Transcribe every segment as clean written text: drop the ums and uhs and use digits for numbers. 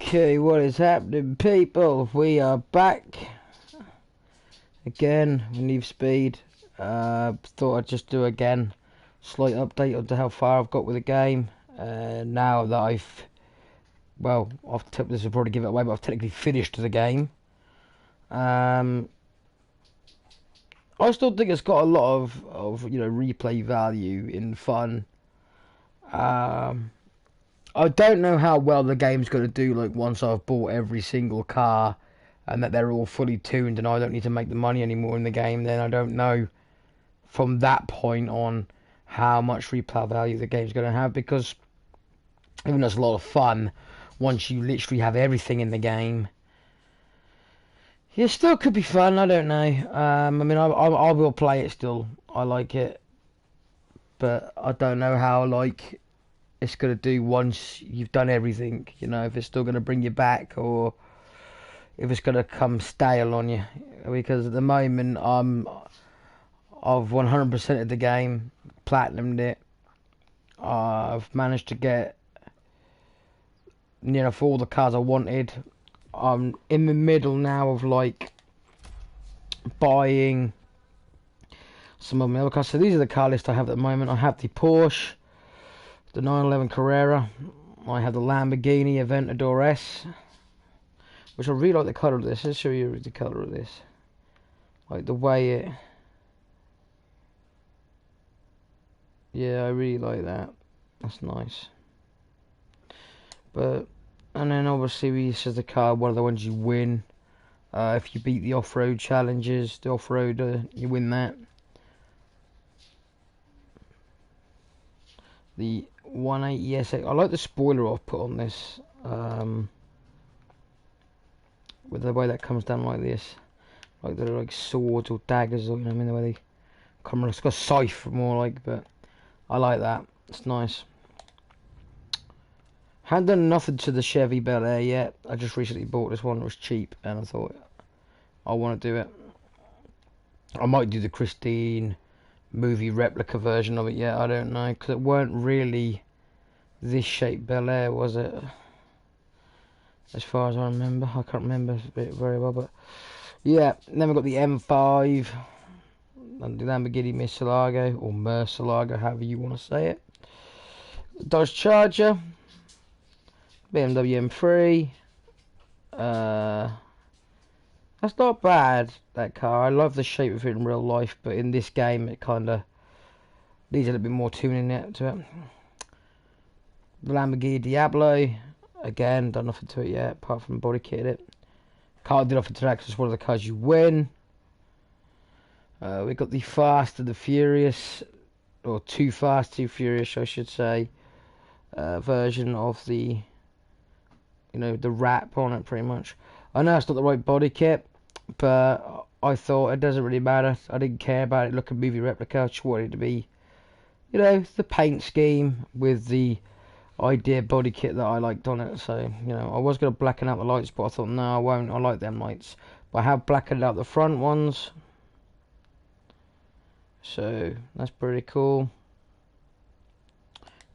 Okay, what is happening, people? We are back again with Need for Speed. Thought I'd just do again slight update on how far I've got with the game. Now that I've this will probably give it away, but I've technically finished the game. I still think it's got a lot of replay value in fun. I don't know how well the game's going to do, like, once I've bought every single car and that they're all fully tuned and I don't need to make the money anymore in the game. Then I don't know from that point on how much replay value the game's going to have, because even though it's a lot of fun, once you literally have everything in the game, it still could be fun. I don't know. I mean, I will play it still. I like it. But I don't know how, like, it's going to do once you've done everything, if it's still going to bring you back or if it's going to come stale on you. Because at the moment I've 100%ed the game, platinumed it. I've managed to get for all the cars I wanted. I'm in the middle now of, like, buying some of my other cars. So these are the car list I have at the moment. I have the Porsche, the 911 Carrera, I have the Lamborghini Aventador S, which I really like the colour of this. Let's show you the colour of this. Like the way it... Yeah, I really like that. That's nice. And then obviously this is the car, one of the ones you win. If you beat the off-road challenges, the off-road, you win that. The 180 SX. I like the spoiler I've put on this, with the way that comes down like this, like they're like swords or daggers, or the way they come. It's got a scythe more like, but I like that. It's nice. Haven't done nothing to the Chevy Bel Air yet. I just recently bought this one. It was cheap, and I thought I want to do it. I might do the Christine movie replica version of it yet. I don't know, because it weren't really this shape Bel Air, was it? As far as I remember, I can't remember it very well, but yeah. And then we've got the M5 and the Lamborghini Murcielago, or Murcielago, however you want to say it. Dodge Charger, BMW M3. That's not bad, that car. I love the shape of it in real life, but in this game it kind of needs a little bit more tuning to it. The Lamborghini Diablo, again, done nothing to it yet, apart from body kitted it. Can't do nothing to that because it's one of the cars you win. We got the Fast and the Furious, or Too Fast, Too Furious, I should say, version of the, the wrap on it, pretty much. I know it's not the right body kit, but I thought it doesn't really matter. I didn't care about it looking movie replica. I just wanted it to be, the paint scheme with the idea body kit that I liked on it. So, I was going to blacken out the lights, but I thought, no, I won't. I like them lights. But I have blackened out the front ones. So, that's pretty cool.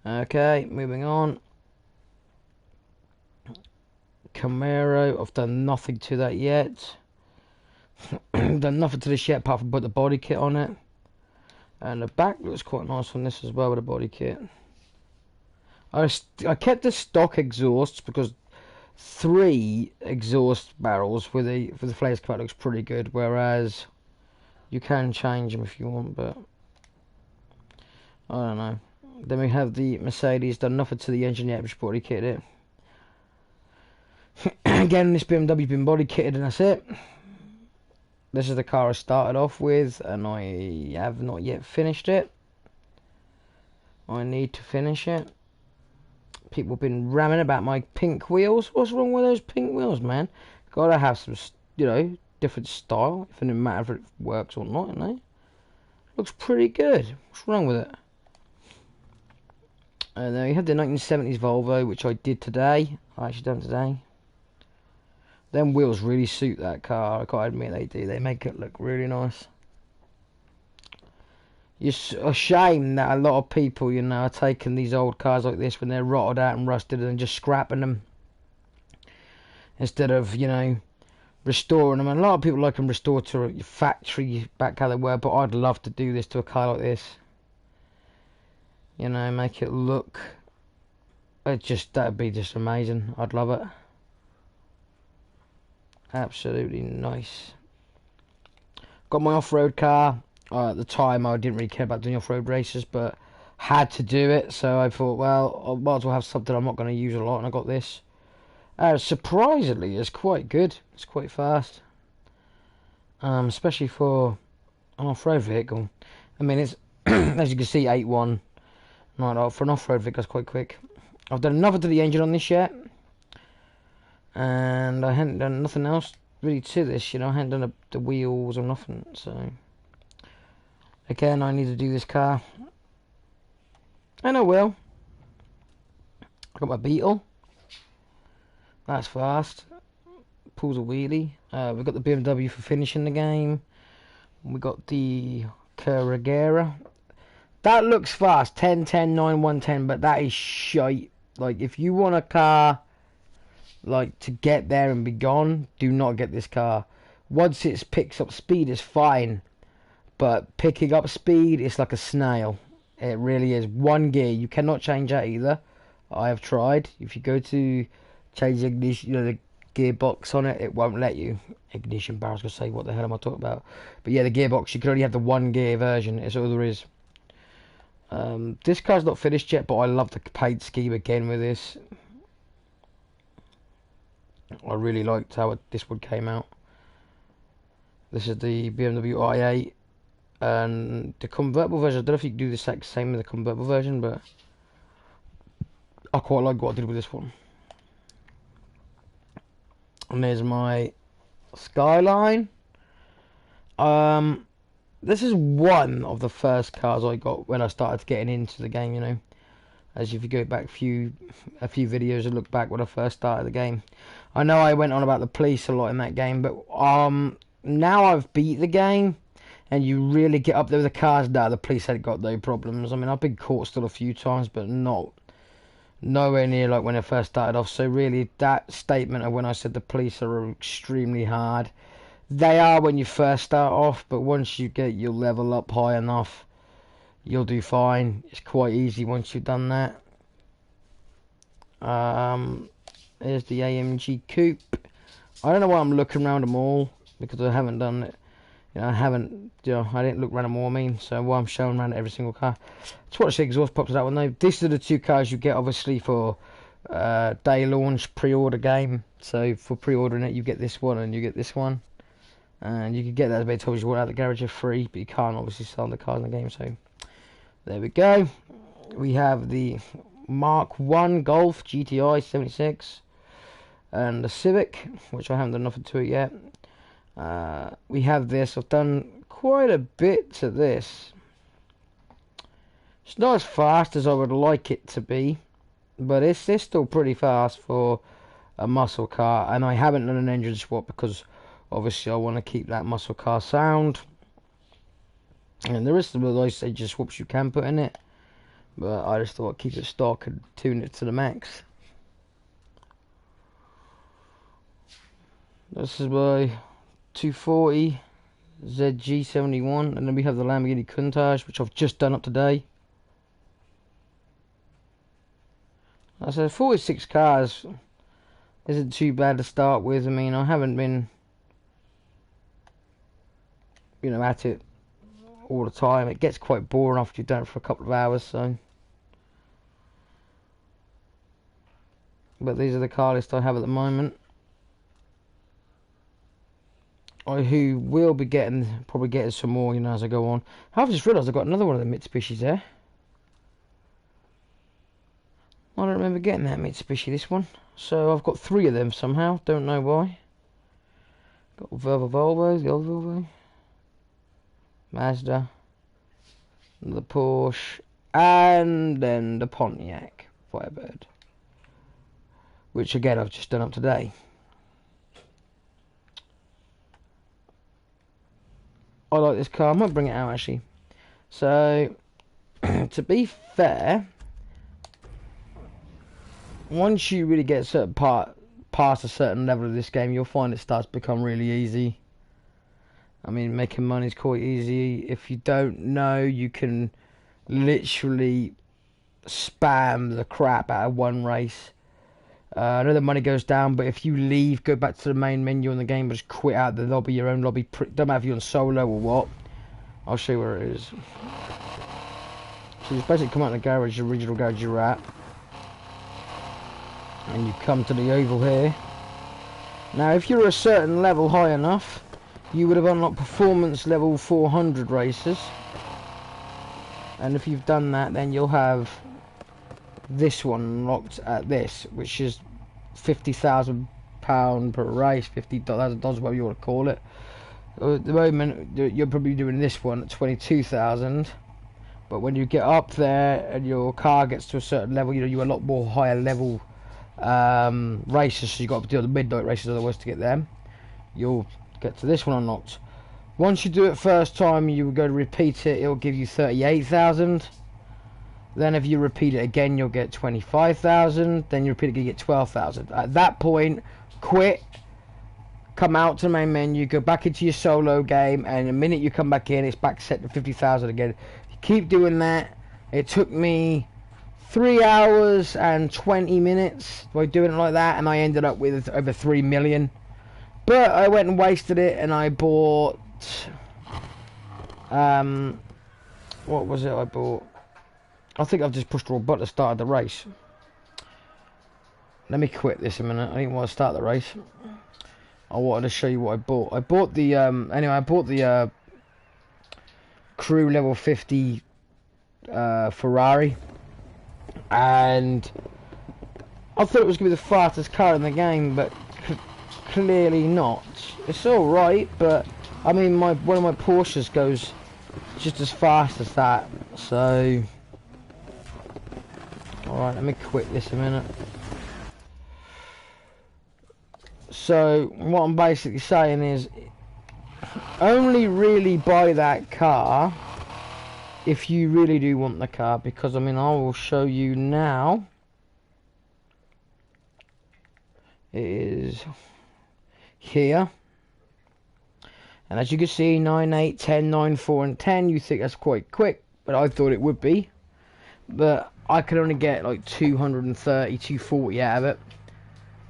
Okay, moving on. Camaro, I've done nothing to that yet. Done nothing to this yet apart from put the body kit on it. And the back looks quite nice on this as well with the body kit. I kept the stock exhausts because 3 exhaust barrels for the flares come out looks pretty good, whereas you can change them if you want, but I don't know. Then we have the Mercedes, done nothing to the engine yet, just body kitted it. Again, this BMW been body kitted and that's it. This is the car I started off with and I have not yet finished it. I need to finish it. People have been ramming about my pink wheels. What's wrong with those pink wheels, man? Gotta have some, different style. If it doesn't matter if it works or not, Looks pretty good. What's wrong with it? And then we have the 1970s Volvo, which I did today. I actually done today. Them wheels really suit that car. I gotta admit they do. They make it look really nice. It's a shame that a lot of people, are taking these old cars like this when they're rotted out and rusted and just scrapping them. instead of, you know, restoring them. And a lot of people like them restored to a factory back how they were, but I'd love to do this to a car like this. You know, make it look, that'd be just amazing. I'd love it. Absolutely nice. Got my off-road car. At the time I didn't really care about doing off-road races, but had to do it, so I thought, well, I might as well have something I'm not going to use a lot, and I got this. Surprisingly, it's quite good. It's quite fast, especially for an off-road vehicle. I mean, it's as you can see, 8.1. Right, for an off-road vehicle, that's quite quick. I've done nothing to the engine on this yet, and I hadn't done nothing else really to this. You know, I hadn't done the wheels or nothing. So again, I need to do this car, and I will. I got my Beetle. That's fast. Pulls a wheelie. We've got the BMW for finishing the game. We got the Carragera. That looks fast. 10, 10, 9, 110, but that is shite. Like, if you want a car, like, to get there and be gone, do not get this car. Once it picks up speed, it's fine. But picking up speed, it's like a snail. It really is. One gear. You cannot change that either. I have tried. If you go to change the ignition, you know, the gearbox on it, it won't let you. Ignition bar, I was going to say, what the hell am I talking about? But yeah, the gearbox, you can only have the one gear version. It's all there is. This car's not finished yet, but I love the paint scheme again with this. I really liked how this one came out. This is the BMW i8, and the convertible version, I don't know if you can do the exact same with the convertible version, but I quite like what I did with this one. And there's my Skyline. This is one of the first cars I got when I started getting into the game, you know. As if you go back a few videos and look back when I first started the game. I know I went on about the police a lot in that game, but now I've beat the game, and you really get up there with the cars now, the police ain't got no problems. I mean, I've been caught still a few times, but nowhere near like when I first started off. So really, that statement of when I said the police are extremely hard, they are when you first start off, but once you get your level up high enough, you'll do fine. It's quite easy once you've done that. There's the AMG Coupe. I don't know why I'm looking around them all, because I haven't done it. You know, I didn't look around them all, I mean, so why I'm showing around every single car. Let's watch the exhaust pops of that one though. These are the two cars you get obviously for day launch pre-order game. So for pre-ordering it, you get this one and you get this one. And you can get that as many times as you want out of the garage for free, but you can't obviously sell the cars in the game, so there we go. We have the Mark 1 Golf GTI 76 and the Civic, which I haven't done nothing to it yet. We have this. I've done quite a bit to this. It's not as fast as I would like it to be, but it's still pretty fast for a muscle car, and I haven't done an engine swap because obviously I want to keep that muscle car sound. And there is some nice engine swaps you can put in it, but I just thought I'd keep it stock and tune it to the max. This is my 240 ZG71, and then we have the Lamborghini Countach, which I've just done up today. I said 46 cars isn't too bad to start with. I mean, I haven't been, you know, at it all the time. It gets quite boring after you've done it for a couple of hours, so. But these are the car list I have at the moment. Who will be probably getting some more, you know, as I go on. I've just realised I've got another one of the Mitsubishis there. I don't remember getting that Mitsubishi, this one. So I've got 3 of them somehow, don't know why. Got Volvo, the old Volvo. Mazda. The Porsche. And then the Pontiac Firebird. Which again I've just done up today. I like this car. I might bring it out actually. So, to be fair, once you really get certain parts past a certain level of this game, you'll find it starts to become really easy. I mean, making money is quite easy. If you don't know, you can literally spam the crap out of one race. I know the money goes down, but if you leave, go back to the main menu in the game, just quit out the lobby, your own lobby. Don't matter if you're on solo or what. I'll show you where it is. So you just basically come out of the garage, the original garage you're at, and you come to the oval here. Now, if you're a certain level high enough, you would have unlocked performance level 400 races. And if you've done that, then you'll have this one unlocked at this, which is £50,000 per race, $50,000, whatever you want to call it. At the moment, you're probably doing this one at 22,000. But when you get up there and your car gets to a certain level, you know, you're a lot more higher level races, so you've got to do the midnight races otherwise to get them. You'll get to this one unlocked. Once you do it first time, you go to repeat it, it'll give you 38,000. Then if you repeat it again, you'll get 25,000. Then you repeat it again, you get 12,000. At that point, quit, come out to the main menu, go back into your solo game, and the minute you come back in, it's back set to 50,000 again. Keep doing that. It took me 3 hours and 20 minutes by doing it like that, and I ended up with over 3 million. But I went and wasted it, and I bought what was it I bought? I think I've just pushed the wrong button to start the race. Let me quit this a minute. I didn't want to start the race. I wanted to show you what I bought. I bought the anyway, I bought the crew level 50 Ferrari, and I thought it was going to be the fastest car in the game, but clearly not. It's alright, but I mean, one of my Porsches goes just as fast as that, so alright, let me quit this a minute. So what I'm basically saying is, only really buy that car if you really do want the car, because I mean, I will show you now. It is here, and as you can see, 9, 8, 10, 9, 4 and 10. You think that's quite quick, but I thought it would be, but I could only get like 230, 240 out of it,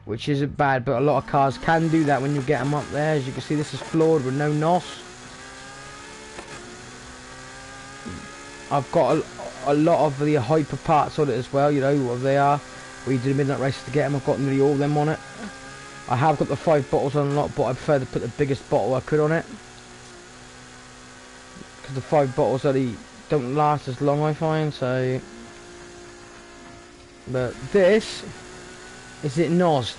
which isn't bad, but a lot of cars can do that when you get them up there. As you can see, this is floored with no NOS. I've got a lot of the hyper parts on it as well, you know what they are, where you do the midnight races to get them. I've got nearly all of them on it. I have got the 5 bottles unlocked, but I prefer to put the biggest bottle I could on it, because the 5 bottles only don't last as long, I find. So, but this is it NOSed.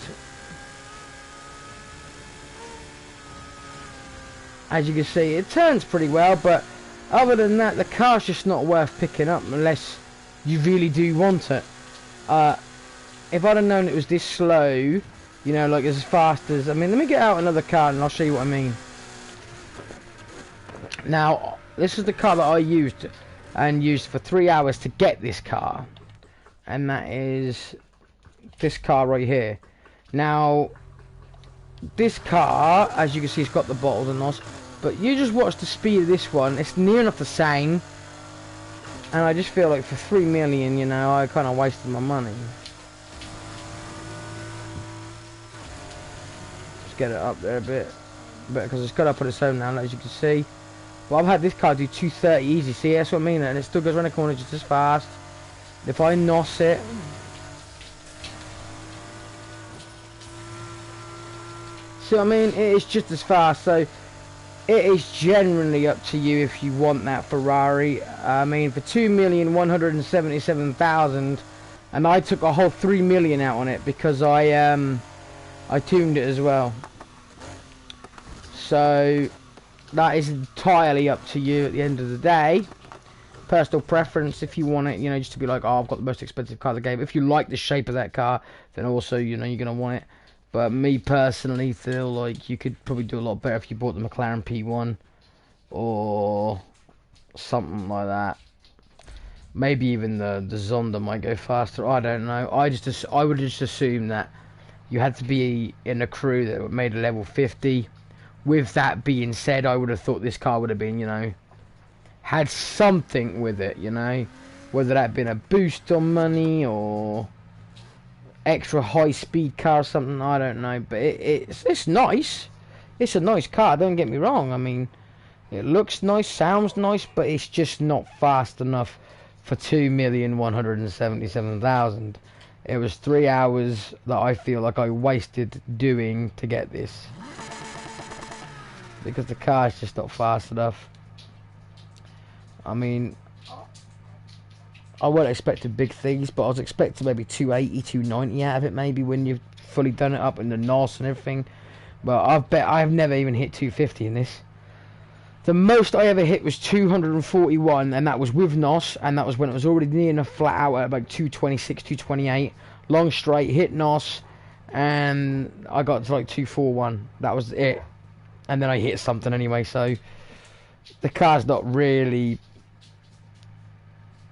As you can see, it turns pretty well, but other than that, the car's just not worth picking up unless you really do want it. If I'd have known it was this slow, you know, like as fast as, I mean, let me get out another car and I'll show you what I mean. Now, this is the car that I used for 3 hours to get this car, and that is this car right here. Now, this car, as you can see, it's got the bottles and NOS, but you just watch the speed of this one. It's near enough the same, and I just feel like for 3 million, you know, I kind of wasted my money. Just get it up there a bit, because it's got up on its own now, as you can see. Well, I've had this car do 230 easy, see, that's what I mean, and it still goes around the corner just as fast. If I NOS it, see what I mean, it is just as fast. So it is generally up to you if you want that Ferrari. I mean, for 2,177,000, and I took a whole 3 million out on it because I tuned it as well. So that is entirely up to you at the end of the day. Personal preference, if you want it, you know, just to be like, oh, I've got the most expensive car in the game. If you like the shape of that car, then also, you know, you're going to want it. But me personally feel like you could probably do a lot better if you bought the McLaren P1 or something like that. Maybe even the Zonda might go faster. I don't know. I would just assume that you had to be in a crew that made a level 50. With that being said, I would have thought this car would have been, you know, had something with it, you know, whether that had been a boost on money or extra high speed car or something, I don't know, but it's nice. It's a nice car, don't get me wrong. I mean, it looks nice, sounds nice, but it's just not fast enough for 2,177,000. It was 3 hours that I feel like I wasted doing to get this, because the car is just not fast enough. I mean, I wasn't expecting big things, but I was expecting maybe 280, 290 out of it, maybe, when you've fully done it up in the NOS and everything. But I've never even hit 250 in this. The most I ever hit was 241, and that was with NOS, and that was when it was already near enough flat out at about 226, 228. Long straight, hit NOS, and I got to like 241. That was it. And then I hit something anyway, so the car's not really,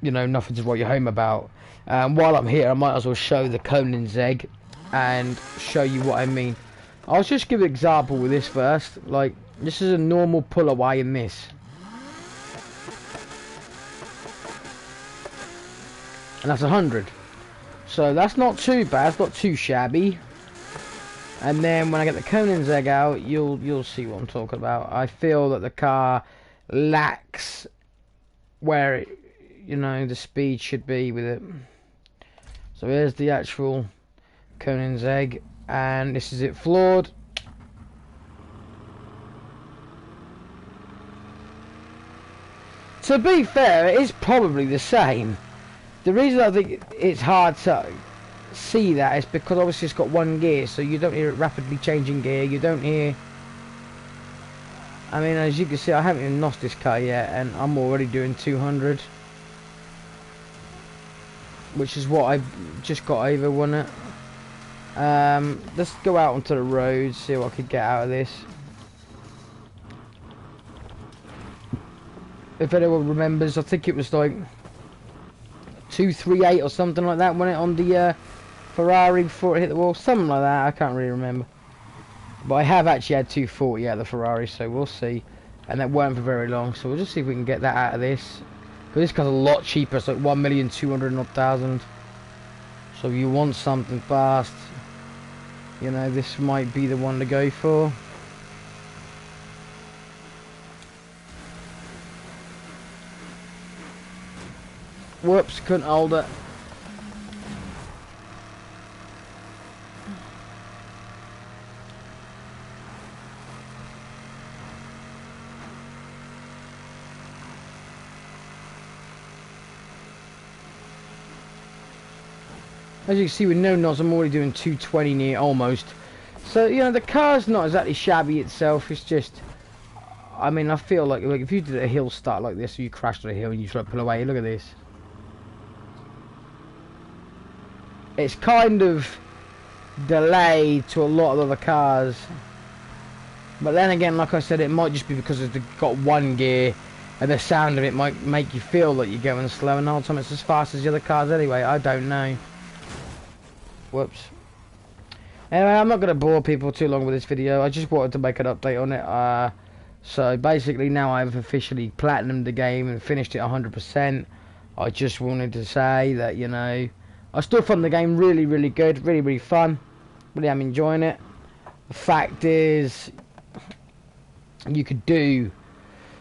you know, nothing to write your home about. While I'm here, I might as well show the Koenigsegg and show you what I mean. I'll just give an example with this first. Like, this is a normal pull away in this. And that's 100. So that's not too bad, it's not too shabby. And then when I get the Koenigsegg out, you'll see what I'm talking about. I feel that the car lacks where it, you know, the speed should be with it. So here's the actual Koenigsegg, and this is it floored. To be fair, it is probably the same. The reason I think it's hard to see that is because obviously it's got one gear, so you don't hear it rapidly changing gear. You don't hear, I mean, as you can see, I haven't even lost this car yet, and I'm already doing 200, which is what I've just got over, wasn't it? Let's go out onto the road, see what I could get out of this. If anyone remembers, I think it was like 238 or something like that, wasn't it, on the Ferrari before it hit the wall? Something like that, I can't really remember. But I have actually had 240 out of the Ferrari, so we'll see. And that weren't for very long, so we'll just see if we can get that out of this. Because this car's a lot cheaper, it's like 1,200,000. So if you want something fast, you know, this might be the one to go for. Whoops, couldn't hold it. As you can see with no NOS, I'm already doing 220 near, almost. So, you know, the car's not exactly shabby itself, it's just, I mean, I feel like if you did a hill start like this, or you crashed on a hill and you try to pull away, look at this. It's kind of delayed to a lot of other cars. But then again, like I said, it might just be because it's got one gear, and the sound of it might make you feel that you're going slow, and the whole time it's as fast as the other cars anyway, I don't know. Whoops. Anyway, I'm not going to bore people too long with this video. I just wanted to make an update on it. So basically now I've officially platinumed the game and finished it 100%. I just wanted to say that, you know, I still find the game really, really good, really, really fun. Really am enjoying it. The fact is, you could do,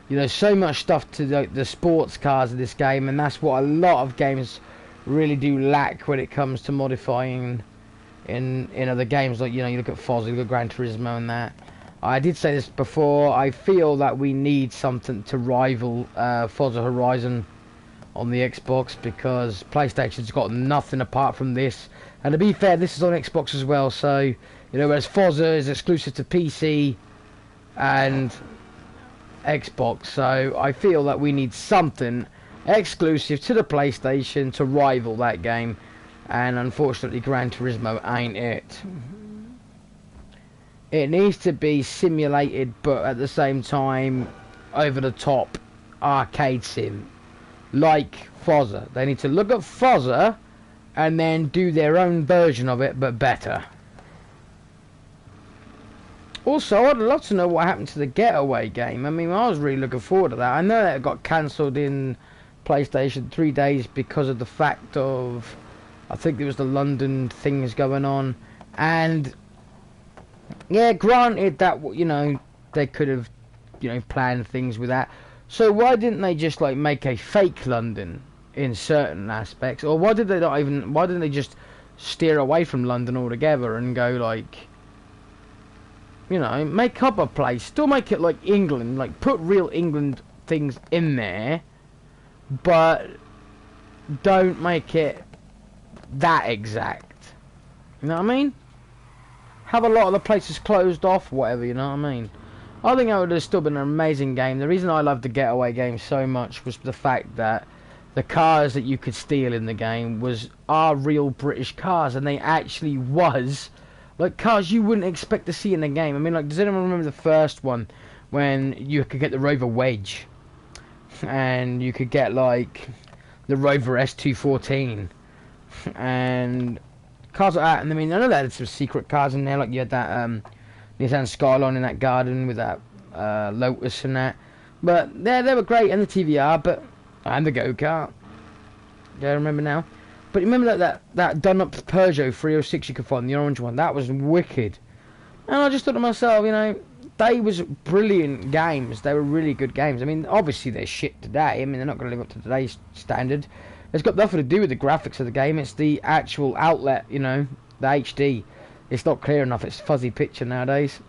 you know, so much stuff to the sports cars of this game, and that's what a lot of games really do lack when it comes to modifying in other games. Like, you know, you look at Forza, you look at Gran Turismo and that. I did say this before, I feel that we need something to rival Forza Horizon on the Xbox, because PlayStation's got nothing apart from this. And to be fair, this is on Xbox as well, so, you know, whereas Forza is exclusive to PC and Xbox, so I feel that we need something exclusive to the PlayStation to rival that game, and unfortunately Gran Turismo ain't it. It needs to be simulated, but at the same time over the top arcade sim, like Forza. They need to look at Forza and then do their own version of it, but better. Also, I'd love to know what happened to the Getaway game. I mean, I was really looking forward to that. I know that it got cancelled in PlayStation 3 days because of the fact of, I think there was the London things going on, and yeah, granted that, you know, they could have, you know, planned things with that. So why didn't they just like make a fake London in certain aspects, or why did they not even? Why didn't they just steer away from London altogether and go like, you know, make up a place, still make it like England, like put real England things in there, but don't make it that exact. You know what I mean? Have a lot of the places closed off, whatever, you know what I mean? I think it would have still been an amazing game. The reason I loved the Getaway game so much was the fact that the cars that you could steal in the game are real British cars, and they actually was like cars you wouldn't expect to see in the game. I mean, like, does anyone remember the first one when you could get the Rover Wedge, and you could get like the Rover S214 and cars like that? And I mean, I know that there's some secret cars in there, like you had that Nissan Skyline in that garden with that Lotus and that. But they were great, and the TVR, and the go-kart. Yeah, I remember now. But remember that Dunlop Peugeot 306 you could find, the orange one? That was wicked. And I just thought to myself, you know, they was brilliant games. They were really good games. I mean, obviously they're shit today. I mean, they're not going to live up to today's standard. It's got nothing to do with the graphics of the game. It's the actual outlet, you know, the HD. It's not clear enough. It's fuzzy picture nowadays.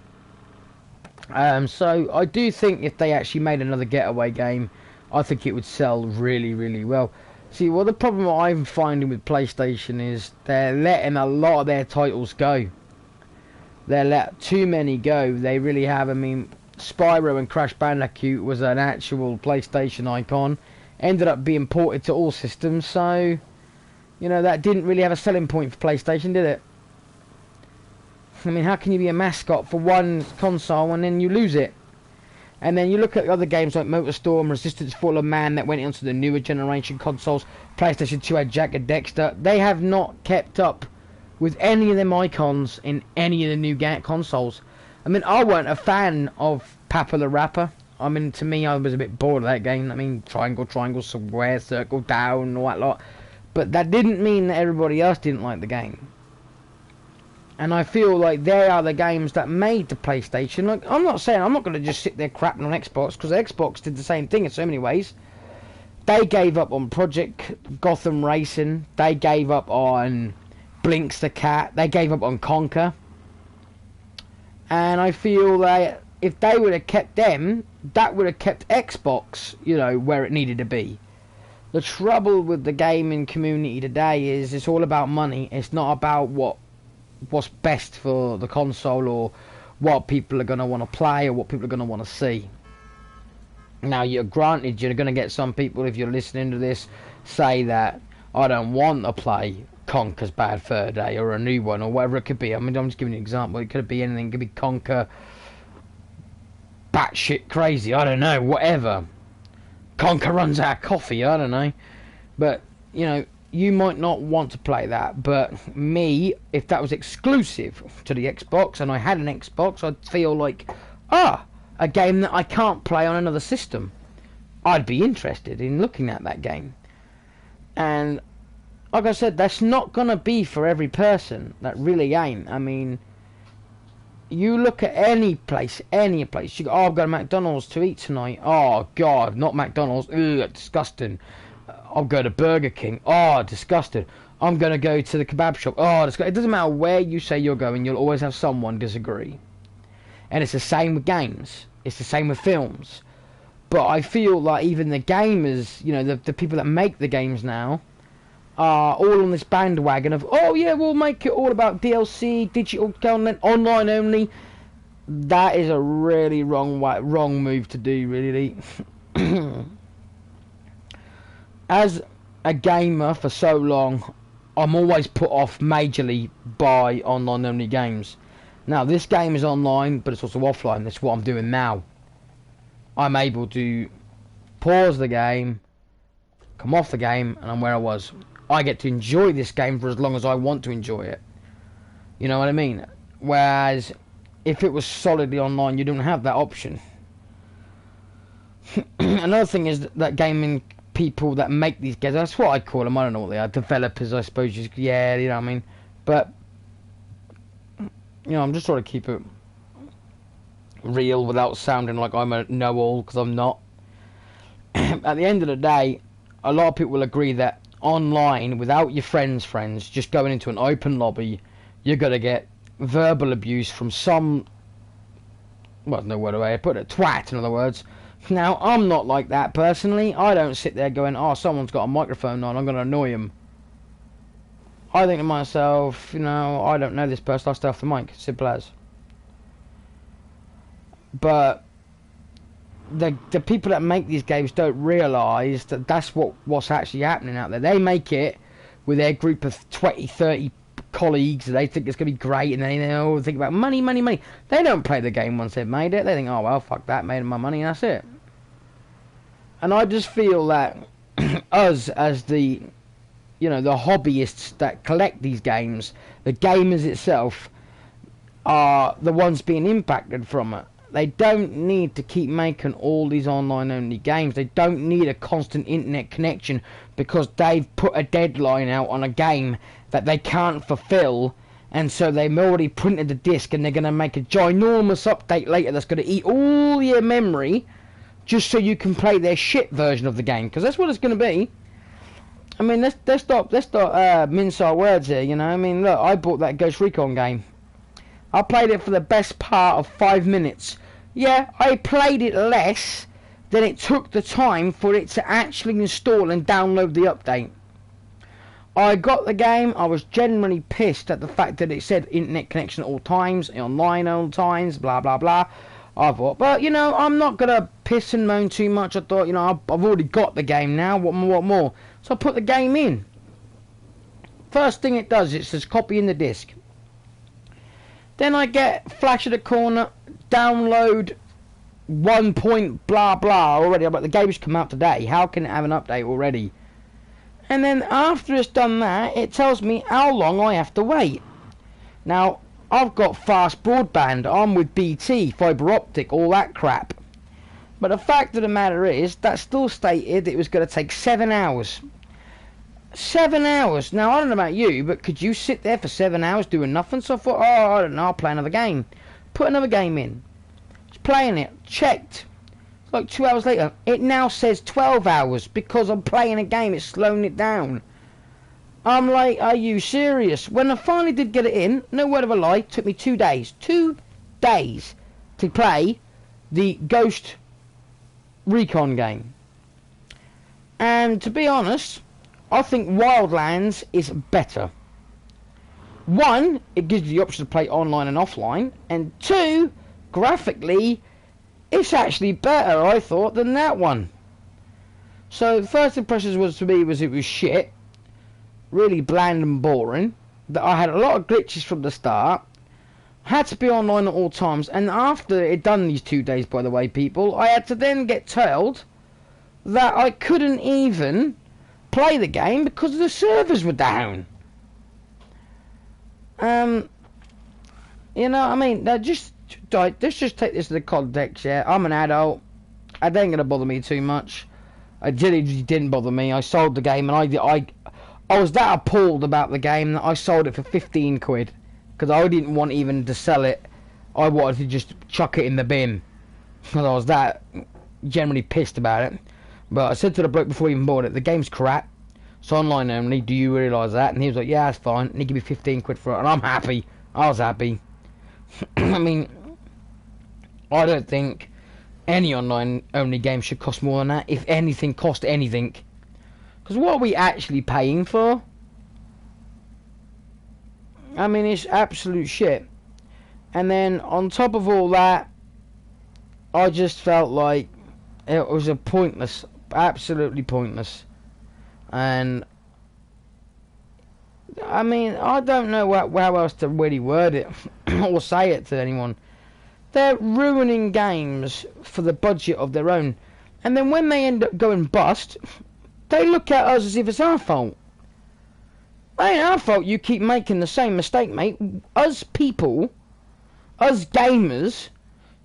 So I do think if they actually made another Getaway game, I think it would sell really, really well. See, well, the problem I'm finding with PlayStation is they're letting a lot of their titles go. They let too many go. They really have. I mean, Spyro and Crash Bandicoot was an actual PlayStation icon. Ended up being ported to all systems, so, you know, that didn't really have a selling point for PlayStation, did it? I mean, how can you be a mascot for one console and then you lose it? And then you look at other games like MotorStorm, Resistance Fallen Man that went onto the newer generation consoles. PlayStation 2 had Jak and Dexter. They have not kept up with any of them icons in any of the new consoles. I mean, I weren't a fan of Papa the Rapper. I mean, to me, I was a bit bored of that game. I mean, triangle, square, circle, down, all that lot. But that didn't mean that everybody else didn't like the game. And I feel like they are the games that made the PlayStation. Like, I'm not saying I'm not going to just sit there crapping on Xbox, because Xbox did the same thing in so many ways. They gave up on Project Gotham Racing. They gave up on Blinks the Cat. They gave up on Conker. And I feel that if they would have kept them, that would have kept Xbox, you know, where it needed to be. The trouble with the gaming community today is it's all about money. It's not about what's best for the console or what people are going to want to play or what people are going to want to see. Now, you're granted, you're going to get some people, if you're listening to this, say that I don't want to play Conker's Bad Fur Day or a new one or whatever it could be. I mean, I'm just giving you an example. It could be anything. It could be Conker batshit crazy. I don't know. Whatever. Conker runs out of coffee. I don't know. But, you know, you might not want to play that, but me, if that was exclusive to the Xbox and I had an Xbox, I'd feel like, a game that I can't play on another system. I'd be interested in looking at that game. And like I said, that's not going to be for every person. That really ain't. I mean, you look at any place. You go, I've got a McDonald's to eat tonight. Oh, God, not McDonald's. Ugh, disgusting. I'll go to Burger King. Oh, disgusted. I'm going to go to the kebab shop. Oh, disgusted. It doesn't matter where you say you're going, you'll always have someone disagree. And it's the same with games. It's the same with films. But I feel like even the gamers, you know, the people that make the games now, are all on this bandwagon of, oh yeah, we'll make it all about DLC, digital content, online only. That is a really wrong move to do, really. As a gamer for so long, I'm always put off majorly by online only games. Now, this game is online, but it's also offline. That's what I'm doing now. I'm able to pause the game, come off the game, and I'm where I was. I get to enjoy this game for as long as I want to enjoy it. You know what I mean? Whereas if it was solidly online, you don't have that option. Another thing is that gaming people that make these games, that's what I call them, I don't know what they are, developers, I suppose. Yeah, you know what I mean? But, you know, I'm just trying to keep it real without sounding like I'm a know-all, because I'm not. At the end of the day, a lot of people will agree that online, without your friends, just going into an open lobby, you're going to get verbal abuse from some, well, no word away, I put it, twat, in other words. Now, I'm not like that personally. I don't sit there going, oh, someone's got a microphone on, I'm going to annoy him. I think to myself, you know, I don't know this person, I'll stay off the mic, simple as. But the people that make these games don't realise that that's what's actually happening out there. They make it with their group of 20, 30 colleagues, and they think it's going to be great, and they all think about money, money, money. They don't play the game once they've made it. They think, oh, well, fuck that, made my money, and that's it. And I just feel that us, as the, you know, the hobbyists that collect these games, the gamers itself, are the ones being impacted from it. They don't need to keep making all these online-only games. They don't need a constant internet connection because they've put a deadline out on a game that they can't fulfill, and so they've already printed the disc and they're going to make a ginormous update later that's going to eat all your memory just so you can play their shit version of the game, because that's what it's going to be. I mean, let's not mince our words here, you know. I mean, look, I bought that Ghost Recon game. I played it for the best part of 5 minutes. Yeah, I played it less than it took the time for it to actually install and download the update. I got the game, I was genuinely pissed at the fact that it said internet connection at all times, online at all times, blah blah blah. I thought, but you know, I'm not going to piss and moan too much. I thought, you know, I've already got the game now, what more? So I put the game in. First thing it does, it says copy in the disc. Then I get flash at the corner, download 1 point blah blah already. I'm like, the game's come out today, how can it have an update already? And then after it's done that, it tells me how long I have to wait. Now, I've got fast broadband, I'm with BT, fibre optic, all that crap. But the fact of the matter is, that still stated it was going to take 7 hours. 7 hours. Now, I don't know about you, but could you sit there for 7 hours doing nothing? So I thought, oh, I don't know, I'll play another game. Put another game in. Just playing it. Checked. Like 2 hours later, it now says 12 hours because I'm playing a game. It's slowing it down. I'm like, are you serious? When I finally did get it in, no word of a lie, it took me 2 days. 2 days to play the Ghost Recon game. And to be honest, I think Wildlands is better. 1, it gives you the option to play online and offline, and 2, graphically, it's actually better, I thought, than that one. So the first impressions was to me was it was shit, really bland and boring. That I had a lot of glitches from the start. Had to be online at all times, and after it done these 2 days, by the way, people, I had to then get told that I couldn't even play the game because the servers were down. You know, I mean, let's just take this to the context. Yeah, I'm an adult. It ain't gonna bother me too much. It really didn't bother me. I sold the game, and I was that appalled about the game that I sold it for 15 quid because I didn't want even to sell it. I wanted to just chuck it in the bin because I was that generally pissed about it. But I said to the bloke before he even bought it, the game's crap. It's online only. Do you realise that? And he was like, yeah, that's fine. And he gave me 15 quid for it, and I'm happy. I was happy. I mean, I don't think any online-only game should cost more than that. If anything, cost anything. Because what are we actually paying for? I mean, it's absolute shit. And then, on top of all that, I just felt like it was a pointless, absolutely pointless. And, I mean, I don't know how else to really word it or say it to anyone. They're ruining games for the budget of their own. And then when they end up going bust, they look at us as if it's our fault. It ain't our fault you keep making the same mistake, mate. Us people Us gamers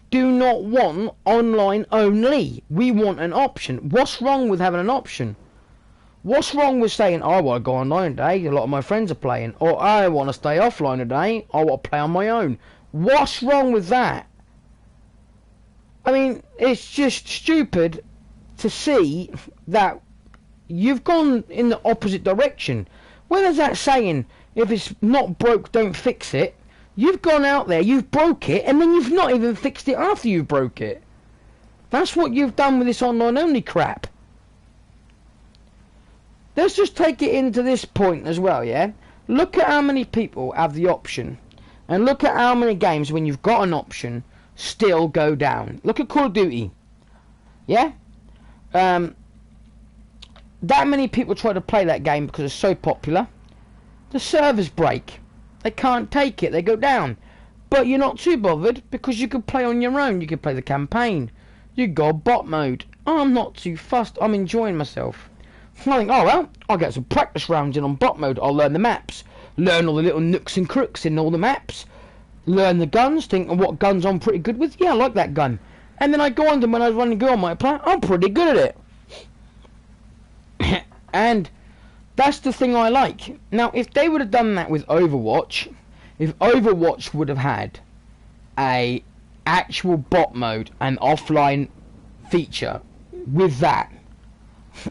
do not want online only. We want an option. What's wrong with having an option? What's wrong with saying, I want to go online today, a lot of my friends are playing, or I want to stay offline today, I want to play on my own? What's wrong with that? I mean, it's just stupid to see that you've gone in the opposite direction. Where's that saying, if it's not broke, don't fix it? You've gone out there, you've broke it, and then you've not even fixed it after you broke it. That's what you've done with this online only crap. Let's just take it into this point as well, yeah? Look at how many people have the option, and look at how many games, when you've got an option, still go down. Look at Call of Duty, yeah? That many people try to play that game because it's so popular. The servers break. They can't take it, they go down. But you're not too bothered because you can play on your own. You can play the campaign. You go bot mode. I'm not too fussed, I'm enjoying myself. I think, oh well, I'll get some practice rounds in on bot mode. I'll learn the maps, learn all the little nooks and crooks in all the maps, learn the guns, think of what guns I'm pretty good with. Yeah, I like that gun. And then I go on to when I was running girl multiplayer, I'm pretty good at it. And that's the thing I like. Now, if they would have done that with Overwatch, if Overwatch would have had a actual bot mode and offline feature with that,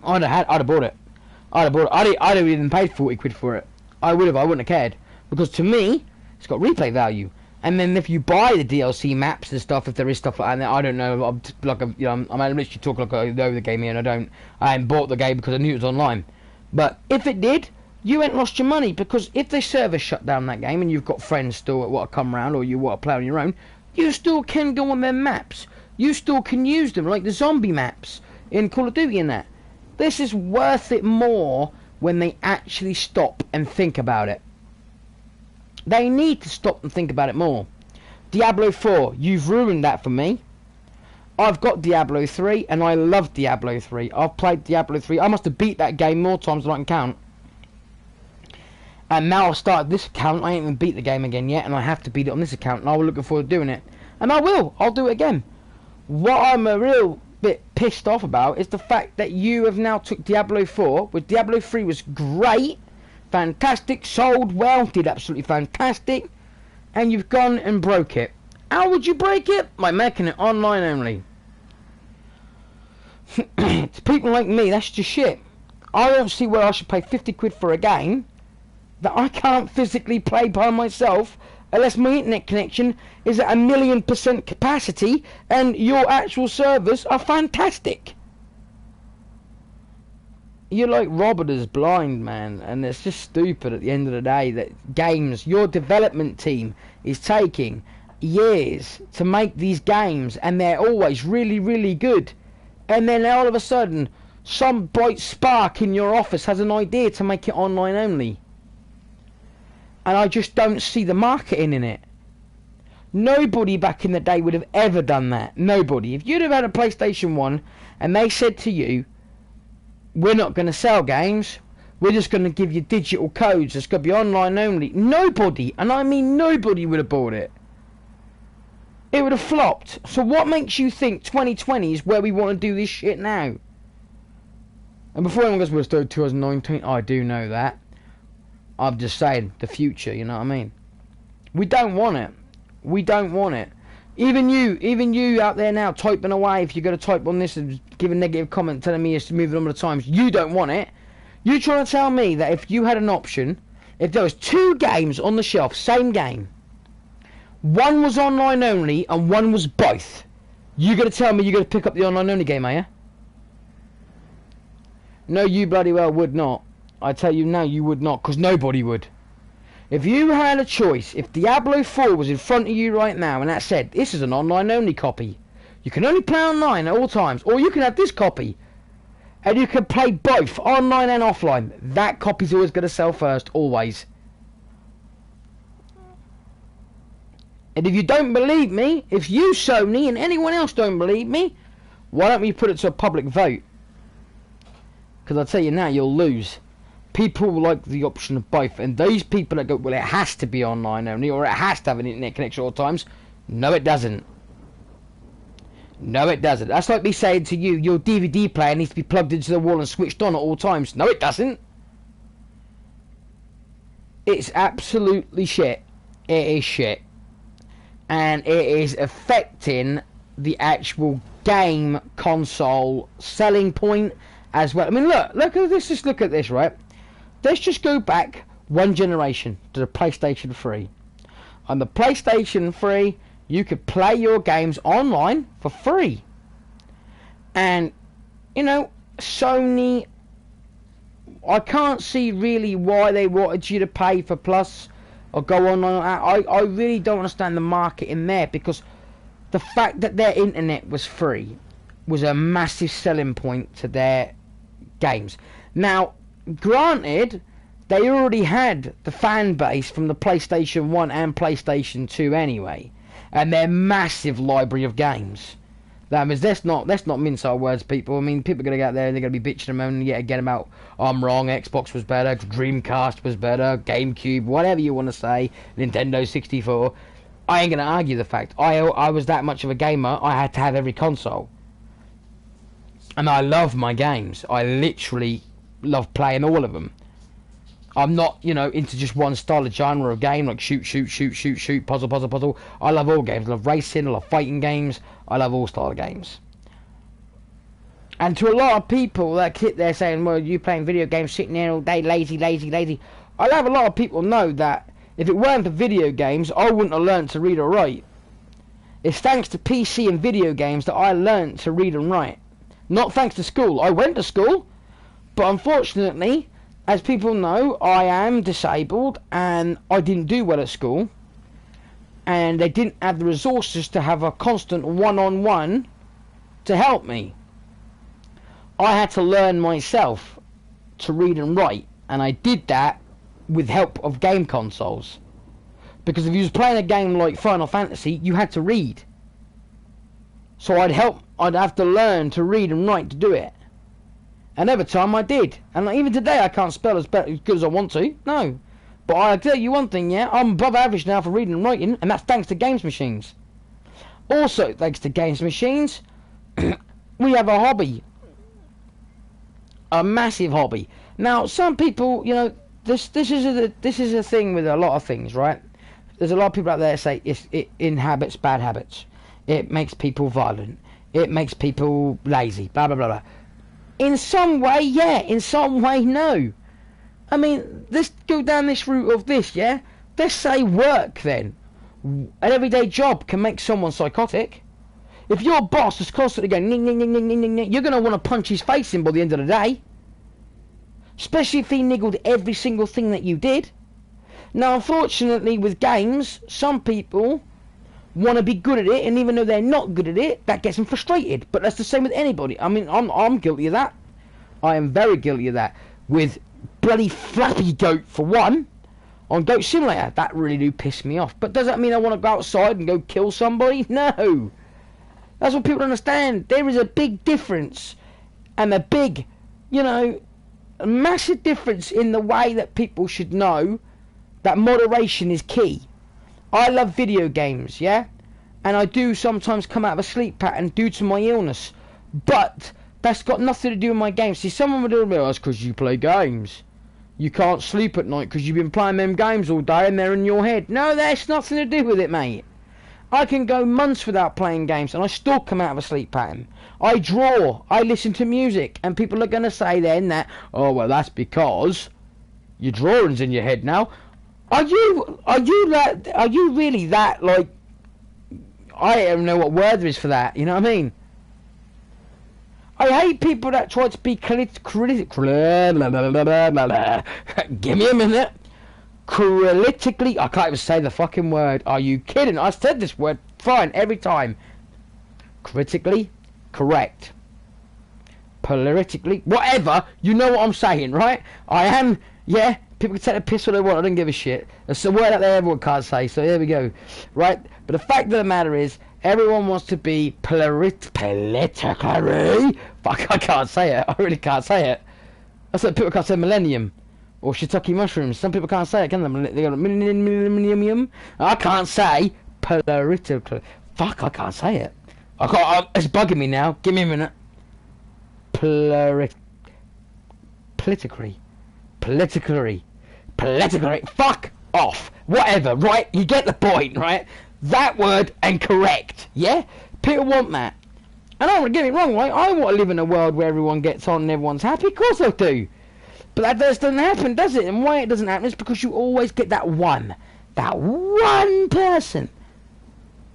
I'd have bought it. I'd have even paid 40 quid for it. I wouldn't have cared. Because to me, it's got replay value. And then if you buy the DLC maps and stuff, if there is stuff like that, I don't know. I'm literally talking like I know the game here, and I haven't bought the game because I knew it was online. But if it did, you ain't lost your money, because if the server shut down that game and you've got friends still that want to come round, or you want to play on your own, you still can go on their maps. You still can use them, like the zombie maps in Call of Duty and that. This is worth it more when they actually stop and think about it. They need to stop and think about it more. Diablo 4, you've ruined that for me. I've got Diablo 3 and I love Diablo 3. I've played Diablo 3. I must have beat that game more times than I can count. And now I've started this account. I ain't even beat the game again yet, and I have to beat it on this account, and I was looking forward to doing it. And I will. I'll do it again. What I'm a real bit pissed off about is the fact that you have now took Diablo 4, where Diablo 3 was great, fantastic, sold well, did absolutely fantastic, and you've gone and broke it. How would you break it? By making it online only. To people like me, that's just shit. I don't see where I should pay 50 quid for a game that I can't physically play by myself unless my internet connection is at 1,000,000% capacity and your actual servers are fantastic. You're like Robert is blind, man, and it's just stupid at the end of the day that games, your development team is taking years to make these games, and they're always really, really good, and then all of a sudden some bright spark in your office has an idea to make it online only. And I just don't see the marketing in it. Nobody back in the day would have ever done that. Nobody. If you'd have had a PlayStation 1 and they said to you, we're not going to sell games, we're just going to give you digital codes, it's going to be online only, nobody, and I mean nobody, would have bought it. It would have flopped. So what makes you think 2020 is where we want to do this shit now? And before anyone goes, we'll start 2019, I do know that. I'm just saying, the future, you know what I mean? We don't want it. We don't want it. Even you out there now typing away, if you're going to type on this and give a negative comment telling me it's moving on with the times, you don't want it. You trying to tell me that if you had an option, if there was 2 games on the shelf, same game, one was online only and one was both, you going to tell me you're going to pick up the online only game, are you? No, you bloody well would not. I tell you now, you would not, because nobody would. If you had a choice, if Diablo 4 was in front of you right now and that said, this is an online only copy, you can only play online at all times, or you can have this copy, and you can play both, online and offline, that copy's always going to sell first, always. And if you don't believe me, if you, Sony, and anyone else don't believe me, why don't we put it to a public vote? Because I'll tell you now, you'll lose. People like the option of both, and those people that go, well, it has to be online only, or it has to have an internet connection at all times, No, it doesn't. No, it doesn't. That's like me saying to you, your DVD player needs to be plugged into the wall and switched on at all times. No, it doesn't. It's absolutely shit. It is shit. And it is affecting the actual game console selling point as well. I mean, look at this. Just look at this, right? Let's just go back one generation to the PlayStation 3. On the PlayStation 3, you could play your games online for free. And, you know, Sony, I can't see really why they wanted you to pay for Plus or go on. I really don't understand the market in there, because the fact that their internet was free was a massive selling point to their games. Now, granted, they already had the fan base from the PlayStation 1 and PlayStation 2 anyway, and their massive library of games. That means let's not mince our words, people. I mean, people are going to get out there and they're going to be bitching and moaning yet again about, I'm wrong, Xbox was better, Dreamcast was better, GameCube, whatever you want to say, Nintendo 64. I ain't going to argue the fact. I was that much of a gamer, I had to have every console. And I love my games. I literally love playing all of them. I'm not, you know, into just one style of genre of game, like shoot, puzzle. I love all games. I love racing, I love fighting games. I love all style of games. And to a lot of people that sit there saying, well, you playing video games, sitting there all day, lazy. I'll have a lot of people know that if it weren't for video games, I wouldn't have learned to read or write. It's thanks to PC and video games that I learned to read and write. Not thanks to school. I went to school, but unfortunately, as people know, I am disabled and I didn't do well at school, and they didn't have the resources to have a constant one-on-one to help me. I had to learn myself to read and write, and I did that with help of game consoles. Because if you was playing a game like Final Fantasy, you had to read. So I'd have to learn to read and write to do it. And every time I did. And even today I can't spell as good as I want to. No. But I'll tell you one thing, yeah. I'm above average now for reading and writing. And that's thanks to games machines. Also, thanks to games machines, we have a hobby. A massive hobby. Now, some people, you know, this is a thing with a lot of things, right? There's a lot of people out there that say it inhabits bad habits. It makes people violent. It makes people lazy. Blah, blah, blah, blah. In some way, yeah. In some way, no. I mean, let's go down this route of this, yeah? Let's say work, then. An everyday job can make someone psychotic. If your boss is constantly going, ning, ning, ning, ning, ning, ning, ning, you're going to want to punch his face in by the end of the day. Especially if he niggled every single thing that you did. Now, unfortunately, with games, some people want to be good at it, and even though they're not good at it, that gets them frustrated. But that's the same with anybody. I mean, I'm guilty of that. I am very guilty of that. With bloody Flappy Goat, for one, on Goat Simulator, that really do piss me off. But does that mean I want to go outside and go kill somebody? No. That's what people understand. There is a big difference, and a big, you know, a massive difference in the way that people should know that moderation is key. I love video games, yeah? And I do sometimes come out of a sleep pattern due to my illness. But that's got nothing to do with my games. See, someone would realise because you play games. You can't sleep at night because you've been playing them games all day and they're in your head. No, that's nothing to do with it, mate. I can go months without playing games and I still come out of a sleep pattern. I draw, I listen to music, and people are going to say then that, oh, well, that's because your drawing's in your head now. Are you really that, like, I don't know what word there is for that, you know what I mean? I hate people that try to be critical. Give me a minute. Critically, I can't even say the fucking word. Are you kidding? I said this word fine every time. Critically correct. Politically, whatever. You know what I'm saying, right? I am, yeah. People can take the piss all they want. I don't give a shit. It's a word out there everyone can't say. So there we go, right? But the fact of the matter is, everyone wants to be politically. Fuck, I can't say it. I really can't say it. That's like people can't say millennium or shiitake mushrooms. Some people can't say it, can they? They go millennium. I can't say Political. Fuck, I can't say it. It's bugging me now. Give me a minute. Politically. Fuck off. Whatever, right? You get the point, right? That word and correct, yeah? People want that. And I don't want to get it wrong, right? I want to live in a world where everyone gets on and everyone's happy. Of course I do. But that just doesn't happen, does it? And why it doesn't happen is because you always get that one person